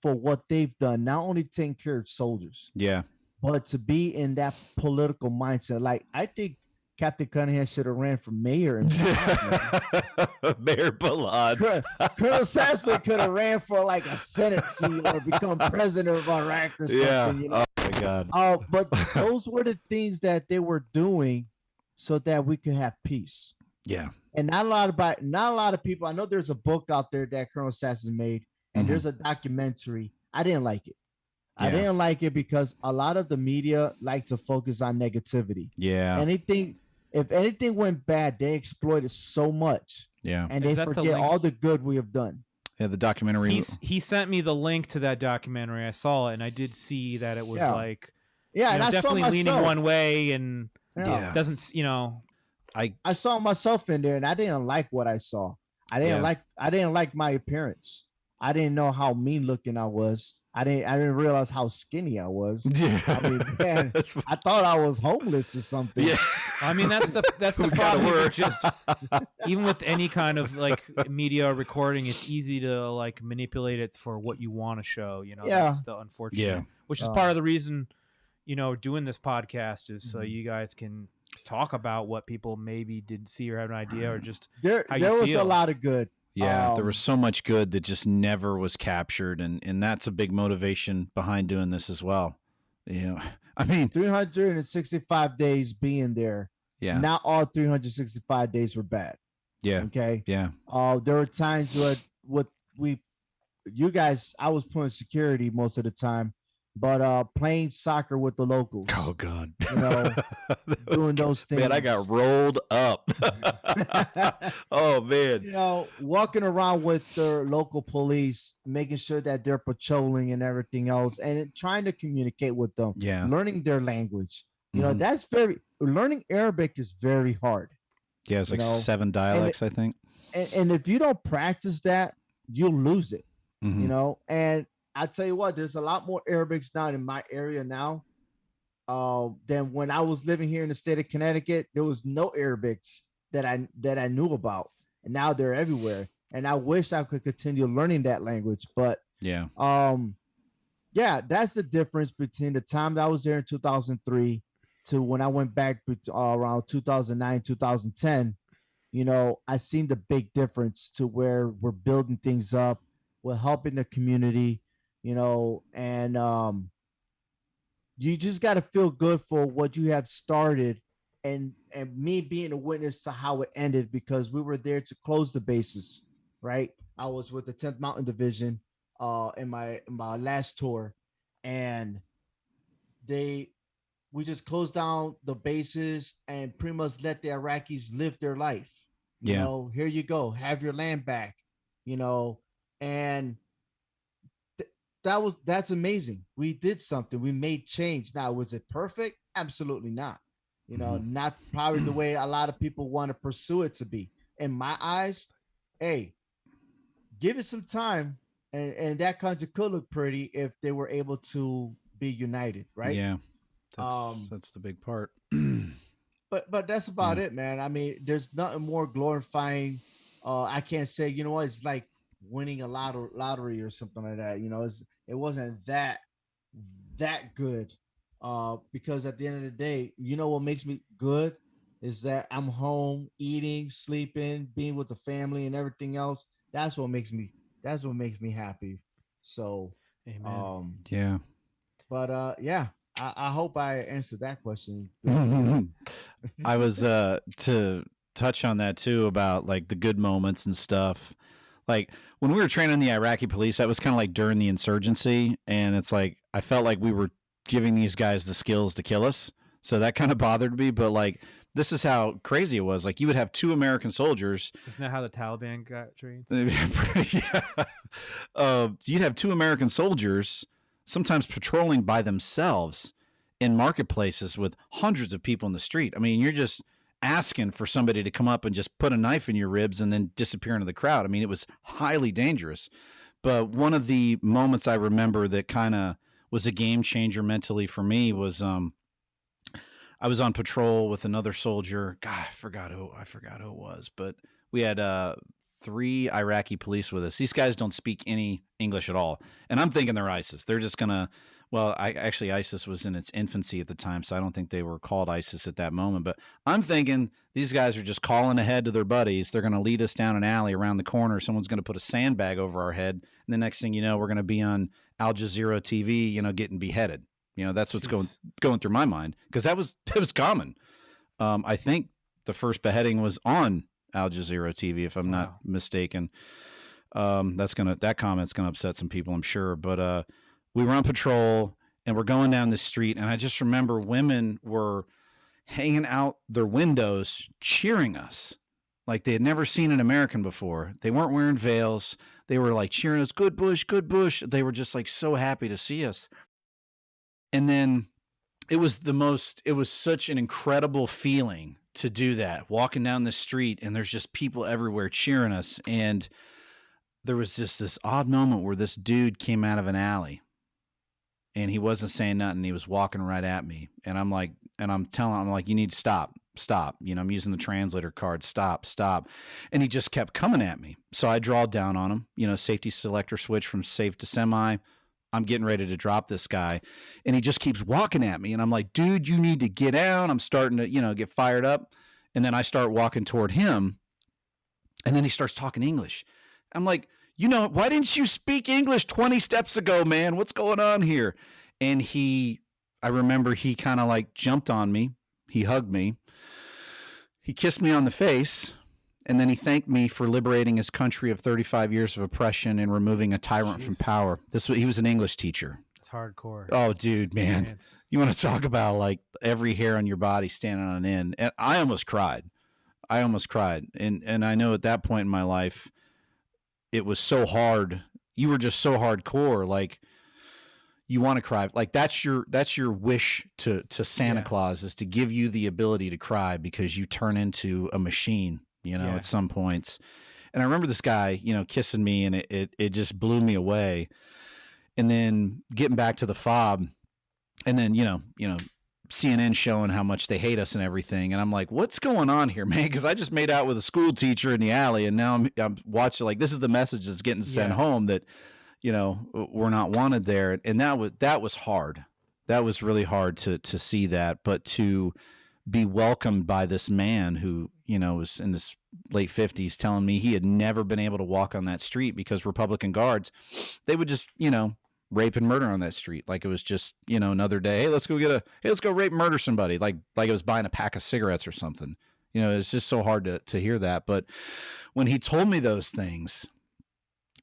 for what they've done, not only taking care of soldiers. Yeah. But to be in that political mindset. Like, I think Captain Cunningham should have ran for mayor. Mayor Ballad. Colonel Sassman could have ran for like a Senate seat or become president of Iraq or something. Yeah. You know? Oh my God. But those were the things that they were doing so that we could have peace. Yeah. And not a lot of people. I know there's a book out there that Colonel Sassman made, and there's a documentary. I didn't like it. Yeah. I didn't like it because a lot of the media like to focus on negativity. Yeah. If anything went bad, they exploit it so much. Yeah. And they forget all the good we have done. Yeah, the documentary. He sent me the link to that documentary. I saw it, and I did see that it was like, and I definitely saw leaning one way, and doesn't, I saw myself in there, and I didn't like what I saw. I didn't like my appearance. I didn't know how mean looking I was. I didn't realize how skinny I was. Yeah. I mean, man, I thought I was homeless or something. Yeah. I mean, that's the problem with just even with any kind of like media recording, it's easy to like manipulate it for what you want to show, you know. That's the unfortunate, which is part of the reason, doing this podcast is so you guys can talk about what people maybe didn't see or have an idea, or just there was a lot of good. Yeah, there was so much good that just never was captured, and that's a big motivation behind doing this as well. I mean, 365 days being there. Yeah. Not all 365 days were bad. Yeah. Okay. Yeah. There were times where you guys, I was playing security most of the time, but playing soccer with the locals. Oh God. Doing those things. Man, I got rolled up. Oh man. Walking around with their local police, making sure that they're patrolling and everything else, and trying to communicate with them. Yeah. Learning their language. That's learning Arabic is very hard. Yeah, it's like 7 dialects, I think. And if you don't practice that, you'll lose it. And I tell you what, there's a lot more Arabics down in my area now than when I was living here in the state of Connecticut. There was no Arabics that I knew about, and now they're everywhere. And I wish I could continue learning that language, but that's the difference between the time that I was there in 2003 to when I went back around 2009, 2010. I seen the big difference to where we're building things up, we're helping the community. And you just got to feel good for what you have started, and me being a witness to how it ended, because we were there to close the bases, right? I was with the 10th Mountain Division in my last tour, and we just closed down the bases and pretty much let the Iraqis live their life. Here you go, have your land back, and that's amazing. We did something. We made change. Now, was it perfect? Absolutely not. Not probably the way a lot of people want to pursue it to be. In my eyes, hey, give it some time, and that country could look pretty if they were able to be united, right? Yeah, that's the big part. But that's about it, man. I mean, there's nothing more glorifying. I can't say, it's like winning a lottery or something like that. It wasn't that good, because at the end of the day, what makes me good is that I'm home, eating, sleeping, being with the family and everything else. That's what makes me happy. So, amen. But But yeah, I hope I answered that question. I was to touch on that too about like the good moments and stuff. Like when we were training the Iraqi police, that was kind of like during the insurgency, and it's like I felt like we were giving these guys the skills to kill us. So that kind of bothered me, but like this is how crazy it was. Like you would have 2 American soldiers. Isn't that how the Taliban got trained? Yeah. You'd have 2 American soldiers sometimes patrolling by themselves in marketplaces with hundreds of people in the street. I mean, you're just asking for somebody to come up and just put a knife in your ribs and then disappear into the crowd. I mean, it was highly dangerous. But one of the moments I remember that kind of was a game changer mentally for me was I was on patrol with another soldier. God, I forgot who it was, but we had 3 Iraqi police with us. These guys don't speak any English at all. And I'm thinking they're ISIS. They're just going to, well, actually ISIS was in its infancy at the time, so I don't think they were called ISIS at that moment. But I'm thinking these guys are just calling ahead to their buddies. They're going to lead us down an alley around the corner. Someone's going to put a sandbag over our head. And the next thing you know, we're going to be on Al Jazeera TV, getting beheaded. That's what's going through my mind, because that was common. I think the first beheading was on Al Jazeera TV, if I'm not mistaken. That comment's gonna upset some people, I'm sure. But we were on patrol and we're going down the street, and I just remember women were hanging out their windows cheering us like they had never seen an American before. They weren't wearing veils. They were like cheering us, "Good Bush, good Bush." They were just like so happy to see us. And then it was such an incredible feeling to do that, walking down the street and there's just people everywhere cheering us. And there was just this odd moment where this dude came out of an alley and he wasn't saying nothing. He was walking right at me. And I'm like, you need to stop. I'm using the translator card. Stop. And he just kept coming at me. So I drawed down on him, safety selector switch from safe to semi. I'm getting ready to drop this guy, and he just keeps walking at me. And I'm like, dude, you need to get down. I'm starting to, get fired up. And then I start walking toward him, and then he starts talking English. I'm like, why didn't you speak English 20 steps ago, man? What's going on here? And I remember he kind of like jumped on me. He hugged me. He kissed me on the face. And then he thanked me for liberating his country of 35 years of oppression and removing a tyrant from power. He was an English teacher. It's hardcore. Oh, dude, man. You want to talk about like every hair on your body standing on end. And I almost cried. And I know at that point in my life, it was so hard. You were just so hardcore. Like you want to cry. Like that's your wish to Santa Claus, is to give you the ability to cry because you turn into a machine. At some points. And I remember this guy, kissing me, and it just blew me away. And then getting back to the fob, and then, CNN showing how much they hate us and everything. And I'm like, what's going on here, man? Because I just made out with a school teacher in the alley, and now I'm watching, like, this is the message that's getting sent home that, we're not wanted there. And that was hard. That was really hard to see that, but to be welcomed by this man who, was in his late 50s, telling me he had never been able to walk on that street because Republican guards, they would just, rape and murder on that street. Like it was just, another day. Hey, let's go rape and murder somebody. Like it was buying a pack of cigarettes or something. It's just so hard to hear that. But when he told me those things,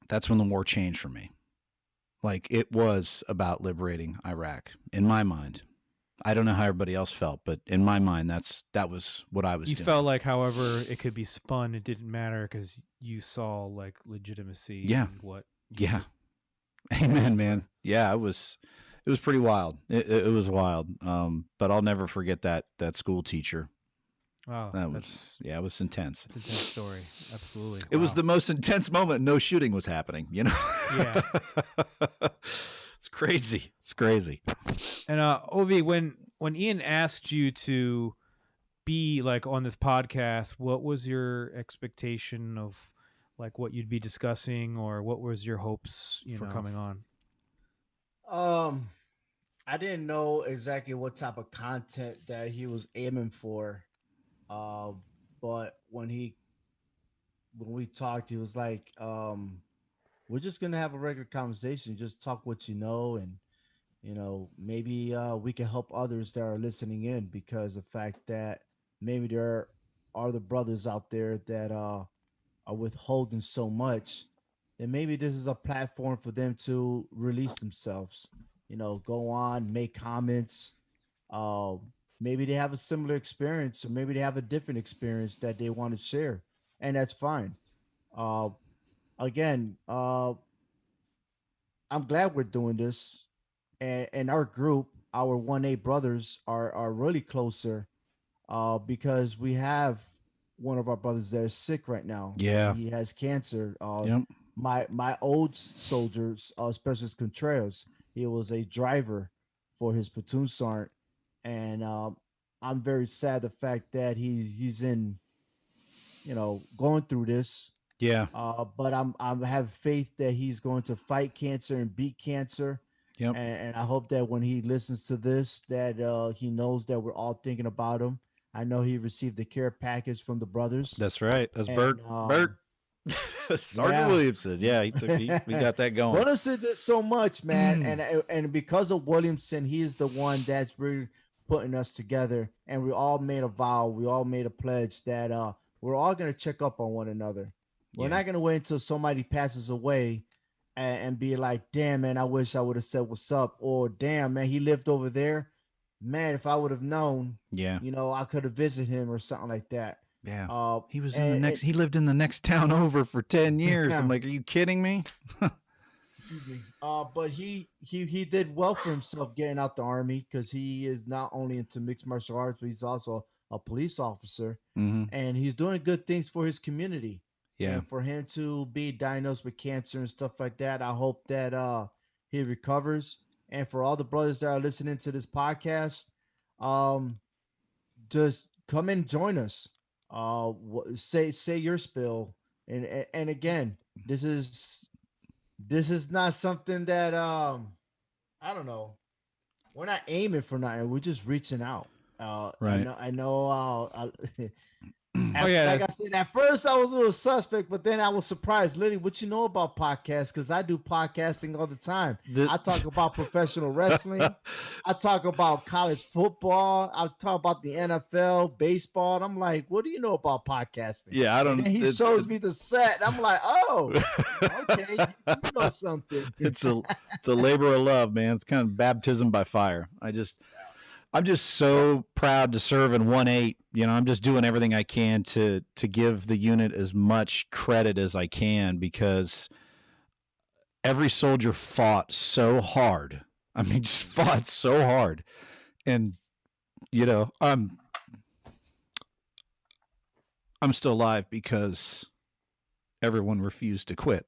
that's when the war changed for me. Like it was about liberating Iraq in my mind. I don't know how everybody else felt, but in my mind, that was what I was doing. You felt like, however it could be spun, it didn't matter because you saw like legitimacy. Yeah. And what? Yeah. Amen, man. Yeah, it was pretty wild. It was wild. But I'll never forget that school teacher. Wow. It was intense. It's an intense story. Absolutely. It was the most intense moment. No shooting was happening, Yeah. It's crazy. It's crazy. And Ovi, when Ian asked you to be like on this podcast, what was your expectation of like what you'd be discussing, or what was your hopes for coming on? I didn't know exactly what type of content that he was aiming for. But when we talked, he was like, we're just gonna have a regular conversation, just talk what you know, and maybe we can help others that are listening in, because the fact that maybe there are the brothers out there that are withholding so much, then maybe this is a platform for them to release themselves. Go on, make comments. Uh, Maybe they have a similar experience, or maybe they have a different experience that they want to share, and that's fine. Uh, Again, I'm glad we're doing this, and our group, our 1A brothers, are really closer, because we have one of our brothers that is sick right now. Yeah. He has cancer. Yep. My old soldiers, Specialist Contreras, he was a driver for his platoon sergeant, and I'm very sad the fact that he's in, going through this. Yeah. But I have faith that he's going to fight cancer and beat cancer. Yep. And I hope that when he listens to this, that he knows that we're all thinking about him. I know he received the care package from the brothers. That's right. That's And, Bert. Bert. Sergeant yeah. Williamson. Yeah, we got that going. Williamson did so much, man, and because of Williamson, he is the one that's really putting us together. And we all made a vow, we all made a pledge that we're all gonna check up on one another. We're Yeah. not gonna wait until somebody passes away and be like, "Damn, man, I wish I would have said what's up," or "Damn, man, he lived over there. Man, if I would have known, Yeah. I could have visited him," or something like that. Yeah. He was in the next. He lived in the next town over for 10 years. I'm like, are you kidding me? Excuse me. But he did well for himself getting out the army, because he is not only into mixed martial arts, but he's also a police officer, and he's doing good things for his community. Yeah. And for him to be diagnosed with cancer and stuff like that, I hope that he recovers. And for all the brothers that are listening to this podcast, just come and join us. Say your spill, and again, this is not something that I don't know. We're not aiming for nothing. We're just reaching out. Right. I know. yeah. Like I said, at first I was a little suspect, but then I was surprised. Lily, what you know about podcasts? Because I do podcasting all the time. I talk about professional wrestling. I talk about college football. I talk about the NFL, baseball. And I'm like, what do you know about podcasting? Yeah, I don't. And he shows me the set. I'm like, oh, okay, you know something. It's a labor of love, man. It's kind of baptism by fire. I'm just so proud to serve in 1-8. I'm just doing everything I can to give the unit as much credit as I can, because every soldier fought so hard. I mean, just fought so hard. And, I'm still alive because everyone refused to quit.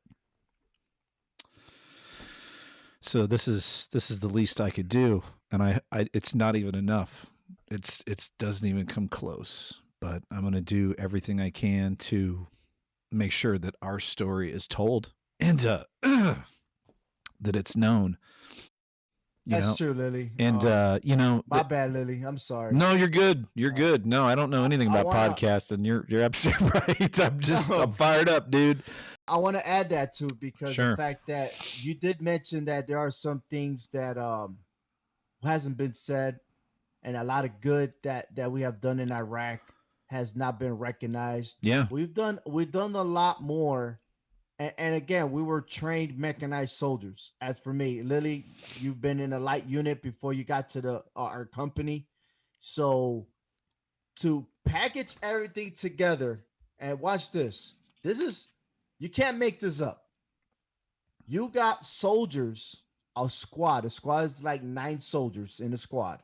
So this is the least I could do. And I it's not even enough. It doesn't even come close. But I'm going to do everything I can to make sure that our story is told and that it's known. That's true, Lily. And my bad, Lily. I'm sorry. No, you're good. You're good. No, I don't know anything about podcasting. You're absolutely right. I'm fired up, dude. I want to add that too, because Sure. the fact that you did mention that there are some things that hasn't been said, and a lot of good that we have done in Iraq has not been recognized. Yeah. We've done a lot more. And again, we were trained mechanized soldiers. As for me, Lily, you've been in a light unit before you got to our company. So to package everything together, and watch this. You can't make this up. You got soldiers, a squad. A squad is like 9 soldiers in a squad.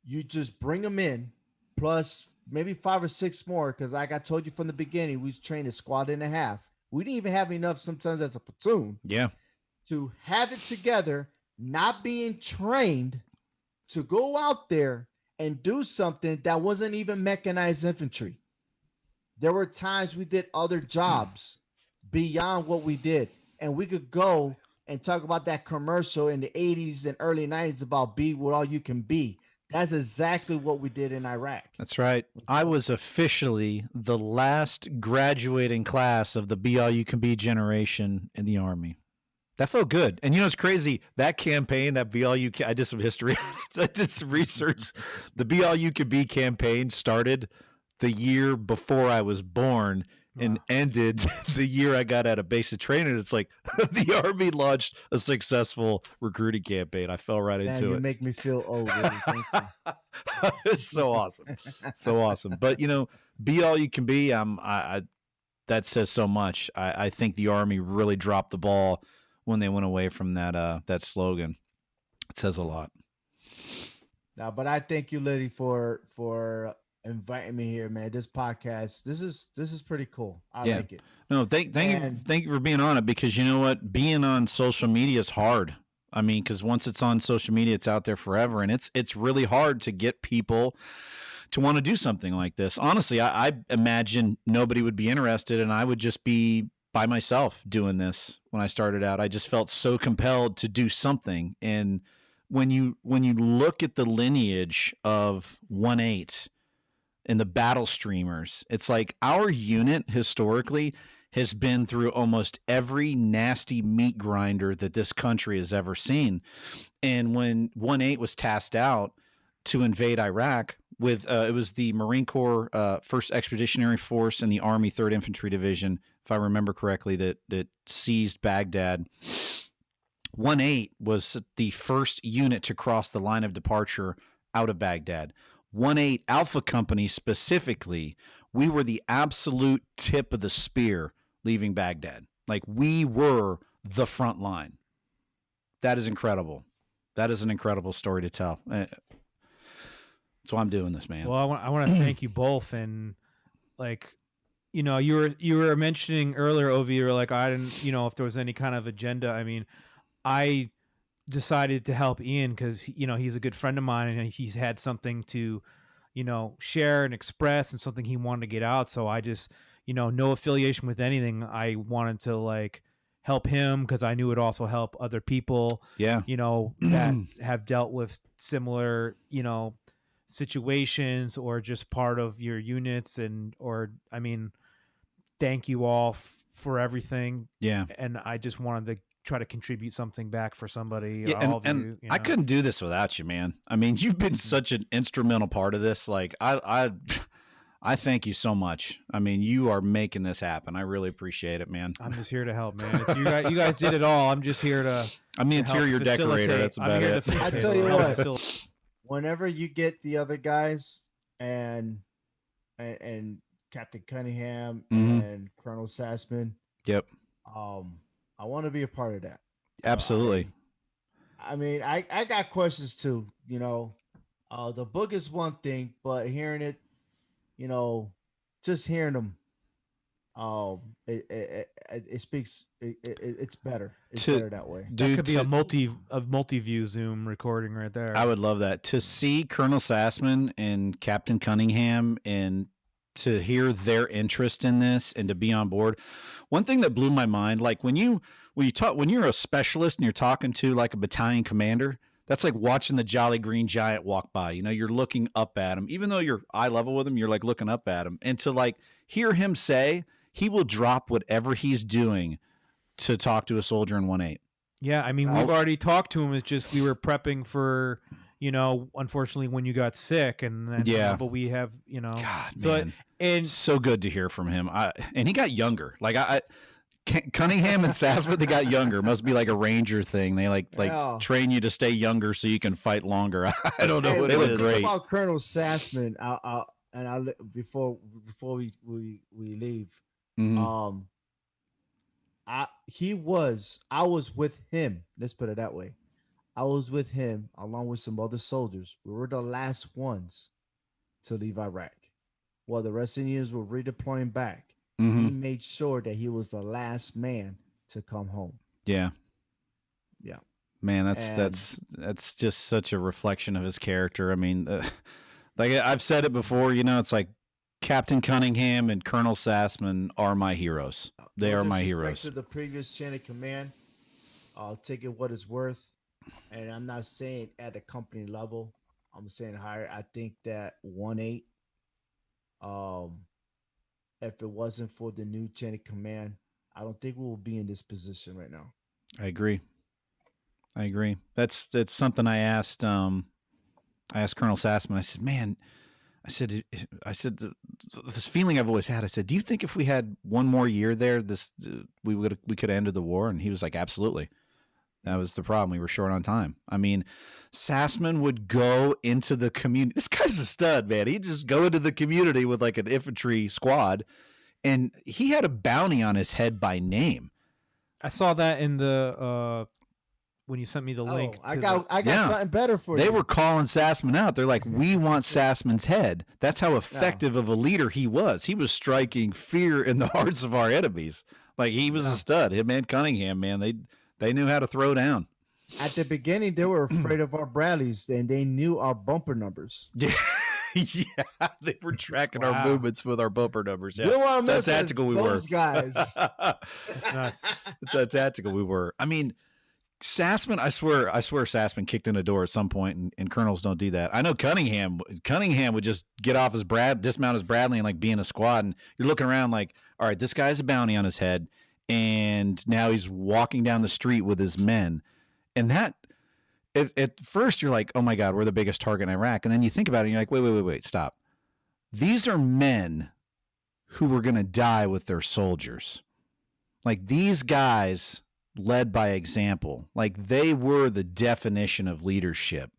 You just bring them in, plus maybe 5 or 6 more, because like I told you from the beginning, we trained a squad and a half. We didn't even have enough sometimes as a platoon. Yeah. To have it together, not being trained to go out there and do something that wasn't even mechanized infantry. There were times we did other jobs beyond what we did. And we could go and talk about that commercial in the 80s and early 90s about be what all you can be. That's exactly what we did in Iraq. That's right. I was officially the last graduating class of the Be All You Can Be generation in the Army. That felt good. And you know, it's crazy. That campaign, that Be All You Can, I did some history. I did some research. The Be All You Can Be campaign started the year before I was born and ended the year I got out of basic training. It's like the Army launched a successful recruiting campaign. I fell right into you it. make me feel old. Really. Thank you. It's so awesome. So awesome. But, you know, Be All You Can Be, that says so much. I think the Army really dropped the ball when they went away from that slogan. It says a lot. Now, but I thank you, Liddy, for inviting me here, man. This podcast, this is pretty cool. I like it. No, thank you for being on it, because you know what? Being on social media is hard. I mean, because once it's on social media, it's out there forever, and it's really hard to get people to want to do something like this. Honestly, I imagine nobody would be interested, and I would just be by myself doing this. When I started out, I just felt so compelled to do something. And when you look at the lineage of 1-8 and the battle streamers, it's like our unit historically has been through almost every nasty meat grinder that this country has ever seen. And when 1-8 was tasked out to invade Iraq with it was the Marine Corps First Expeditionary Force and the Army 3rd Infantry Division, if I remember correctly, that seized Baghdad. 1-8 was the first unit to cross the line of departure out of Baghdad. 1-8 Alpha Company specifically, we were the absolute tip of the spear leaving Baghdad. Like, we were the front line. That is incredible. That is an incredible story to tell. That's why I'm doing this, man. Well, I want to thank you both. And like, you know, you were mentioning earlier, Ovi, you were like, I didn't, you know, if there was any kind of agenda. I mean, I decided to help Ian because, you know, he's a good friend of mine and he's had something to, you know, share and express and something he wanted to get out. So I just, you know, no affiliation with anything. I wanted to like help him because I knew it'd also help other people, you know, that have dealt with similar, you know, situations or just part of your units. And, or, I mean, thank you all for everything. Yeah. And I just wanted to try to contribute something back for somebody. Yeah, all and you know? I couldn't do this without you, man. I mean, you've been such an instrumental part of this. Like, I thank you so much. I mean, you are making this happen. I really appreciate it, man. I'm just here to help, man. You guys did it all. I'm just here to. I'm the interior decorator. That's about it. I tell you what. Whenever you get the other guys and Captain Cunningham and Colonel Sassman, I want to be a part of that. Absolutely. I mean, I got questions too. You know, the book is one thing, but hearing it, you know, just hearing them, it speaks. It's better. It's better that way. That could be a multi-view Zoom recording right there. I would love that. To see Colonel Sassman and Captain Cunningham and to hear their interest in this and to be on board. One thing that blew my mind, like when you're a specialist and you're talking to like a battalion commander, that's like watching the Jolly Green Giant walk by. You know, you're looking up at him, even though you're eye level with him, you're like looking up at him. And to like hear him say he will drop whatever he's doing to talk to a soldier in 1-8. Yeah, I mean, we've already talked to him. It's just we were prepping for, you know, unfortunately when you got sick, and then, but we have, you know, God, so man. And so good to hear from him. And he got younger. Like Cunningham and Sassman, they got younger. Must be like a ranger thing. They like train you to stay younger so you can fight longer. I don't know what it is. Great. About Colonel Sassman, before we leave, I was with him. Let's put it that way. I was with him along with some other soldiers. We were the last ones to leave Iraq. While the rest of the units were redeploying back, he made sure that he was the last man to come home. Yeah. Yeah. Man, that's just such a reflection of his character. I mean, like I've said it before, you know, it's like Captain Cunningham and Colonel Sassman are my heroes. They are my heroes. To the previous chain of command, I'll take it what it's worth. And I'm not saying at the company level. I'm saying higher. I think that 1-8, if it wasn't for the new chain of command, I don't think we will be in this position right now. I agree. That's something I asked Colonel Sassman. I said, man, I said, this feeling I've always had. I said, do you think if we had one more year there, we could have ended the war? And he was like, absolutely. That was the problem. We were short on time. I mean, Sassman would go into the community. This guy's a stud, man. He'd just go into the community with like an infantry squad, and he had a bounty on his head by name. I saw that in the when you sent me the link. I got something better for you. They were calling Sassman out. They're like, we want Sassman's head. That's how effective of a leader he was. He was striking fear in the hearts of our enemies. Like, he was a stud. Him and Cunningham, man, they knew how to throw down. At the beginning, they were afraid of our Bradleys, and they knew our bumper numbers. Yeah. Yeah, they were tracking our movements with our bumper numbers. Yeah, that's how tactical we were. Those guys. That's nuts. That's how tactical we were. I mean, Sassman, I swear Sassman kicked in a door at some point, and colonels don't do that. I know Cunningham would just get off his dismount his Bradley and like be in a squad, and you're looking around like, all right, this guy has a bounty on his head, and now he's walking down the street with his men. And that, at first you're like, oh my God, we're the biggest target in Iraq. And then you think about it and you're like, wait, stop. These are men who were going to die with their soldiers. Like, these guys led by example. Like, they were the definition of leadership.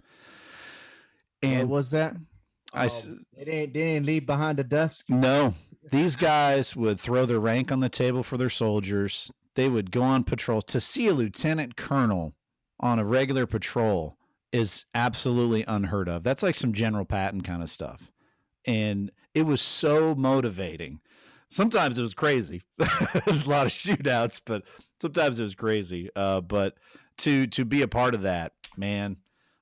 And what was that? They didn't leave behind the desk. No, these guys would throw their rank on the table for their soldiers. They would go on patrol. To see a lieutenant colonel on a regular patrol is absolutely unheard of. That's like some General Patton kind of stuff. And it was so motivating. Sometimes it was crazy. There's a lot of shootouts, but sometimes it was crazy. But to be a part of that, man,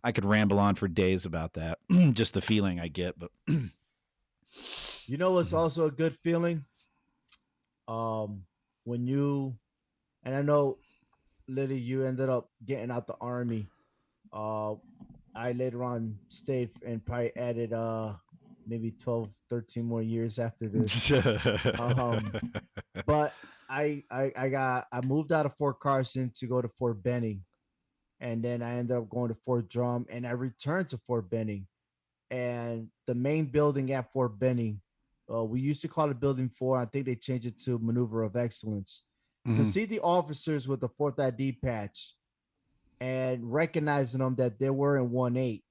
I could ramble on for days about that. Just the feeling I get. But you know what's also a good feeling? When you, and I know, Lilly, you ended up getting out the Army. I later on stayed and probably added maybe 12, 13 more years after this. But I moved out of Fort Carson to go to Fort Benning. And then I ended up going to Fort Drum, and I returned to Fort Benning. And the main building at Fort Benning, we used to call it Building 4. I think they changed it to Maneuver of Excellence. To see the officers with the 4th ID patch and recognizing them that they were in 1-8.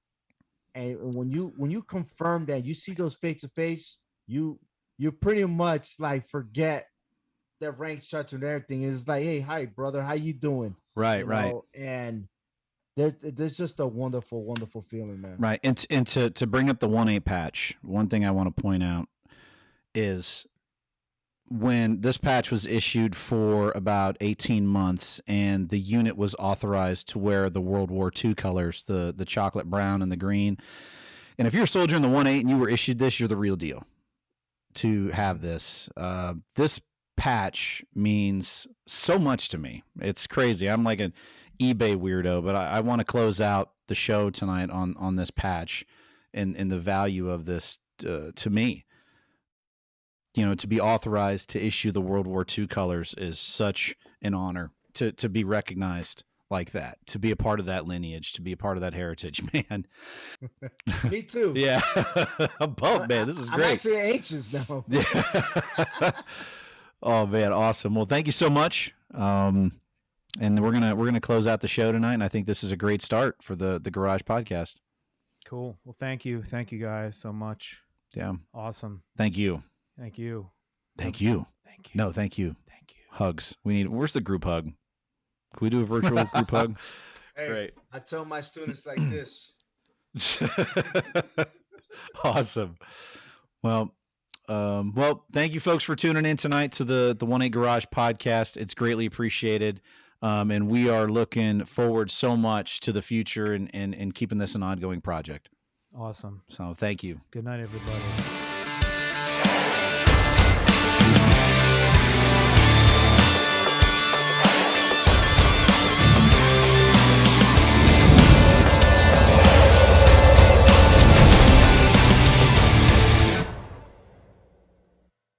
And when you confirm that, you see those face to face, you pretty much like forget the rank structure and everything. It's like, hey, hi, brother, how you doing? Right. And there's just a wonderful, wonderful feeling, man. Right. And to bring up the 1-8 patch, one thing I want to point out is, when this patch was issued for about 18 months and the unit was authorized to wear the World War II colors, the chocolate brown and the green. And if you're a soldier in the 1-8 and you were issued this, you're the real deal to have this. This patch means so much to me. It's crazy. I'm like an eBay weirdo, but I want to close out the show tonight on this patch and the value of this to me. You know, to be authorized to issue the World War II colors is such an honor to be recognized like that, to be a part of that lineage, to be a part of that heritage, man. Me too. Yeah. I'm pumped, man. This is great. I'm actually anxious now. Yeah. Oh, man. Awesome. Well, thank you so much. And we're gonna close out the show tonight, and I think this is a great start for the Garage Podcast. Cool. Well, thank you guys so much. Yeah. Awesome. Thank you. Thank you. Thank you. Thank you. No, thank you. Thank you. Hugs. Where's the group hug? Can we do a virtual group hug? Hey, Great. I tell my students like this. Awesome. Well, thank you folks for tuning in tonight to the 1-8 Garage Podcast. It's greatly appreciated. And we are looking forward so much to the future and keeping this an ongoing project. Awesome. So thank you. Good night, everybody.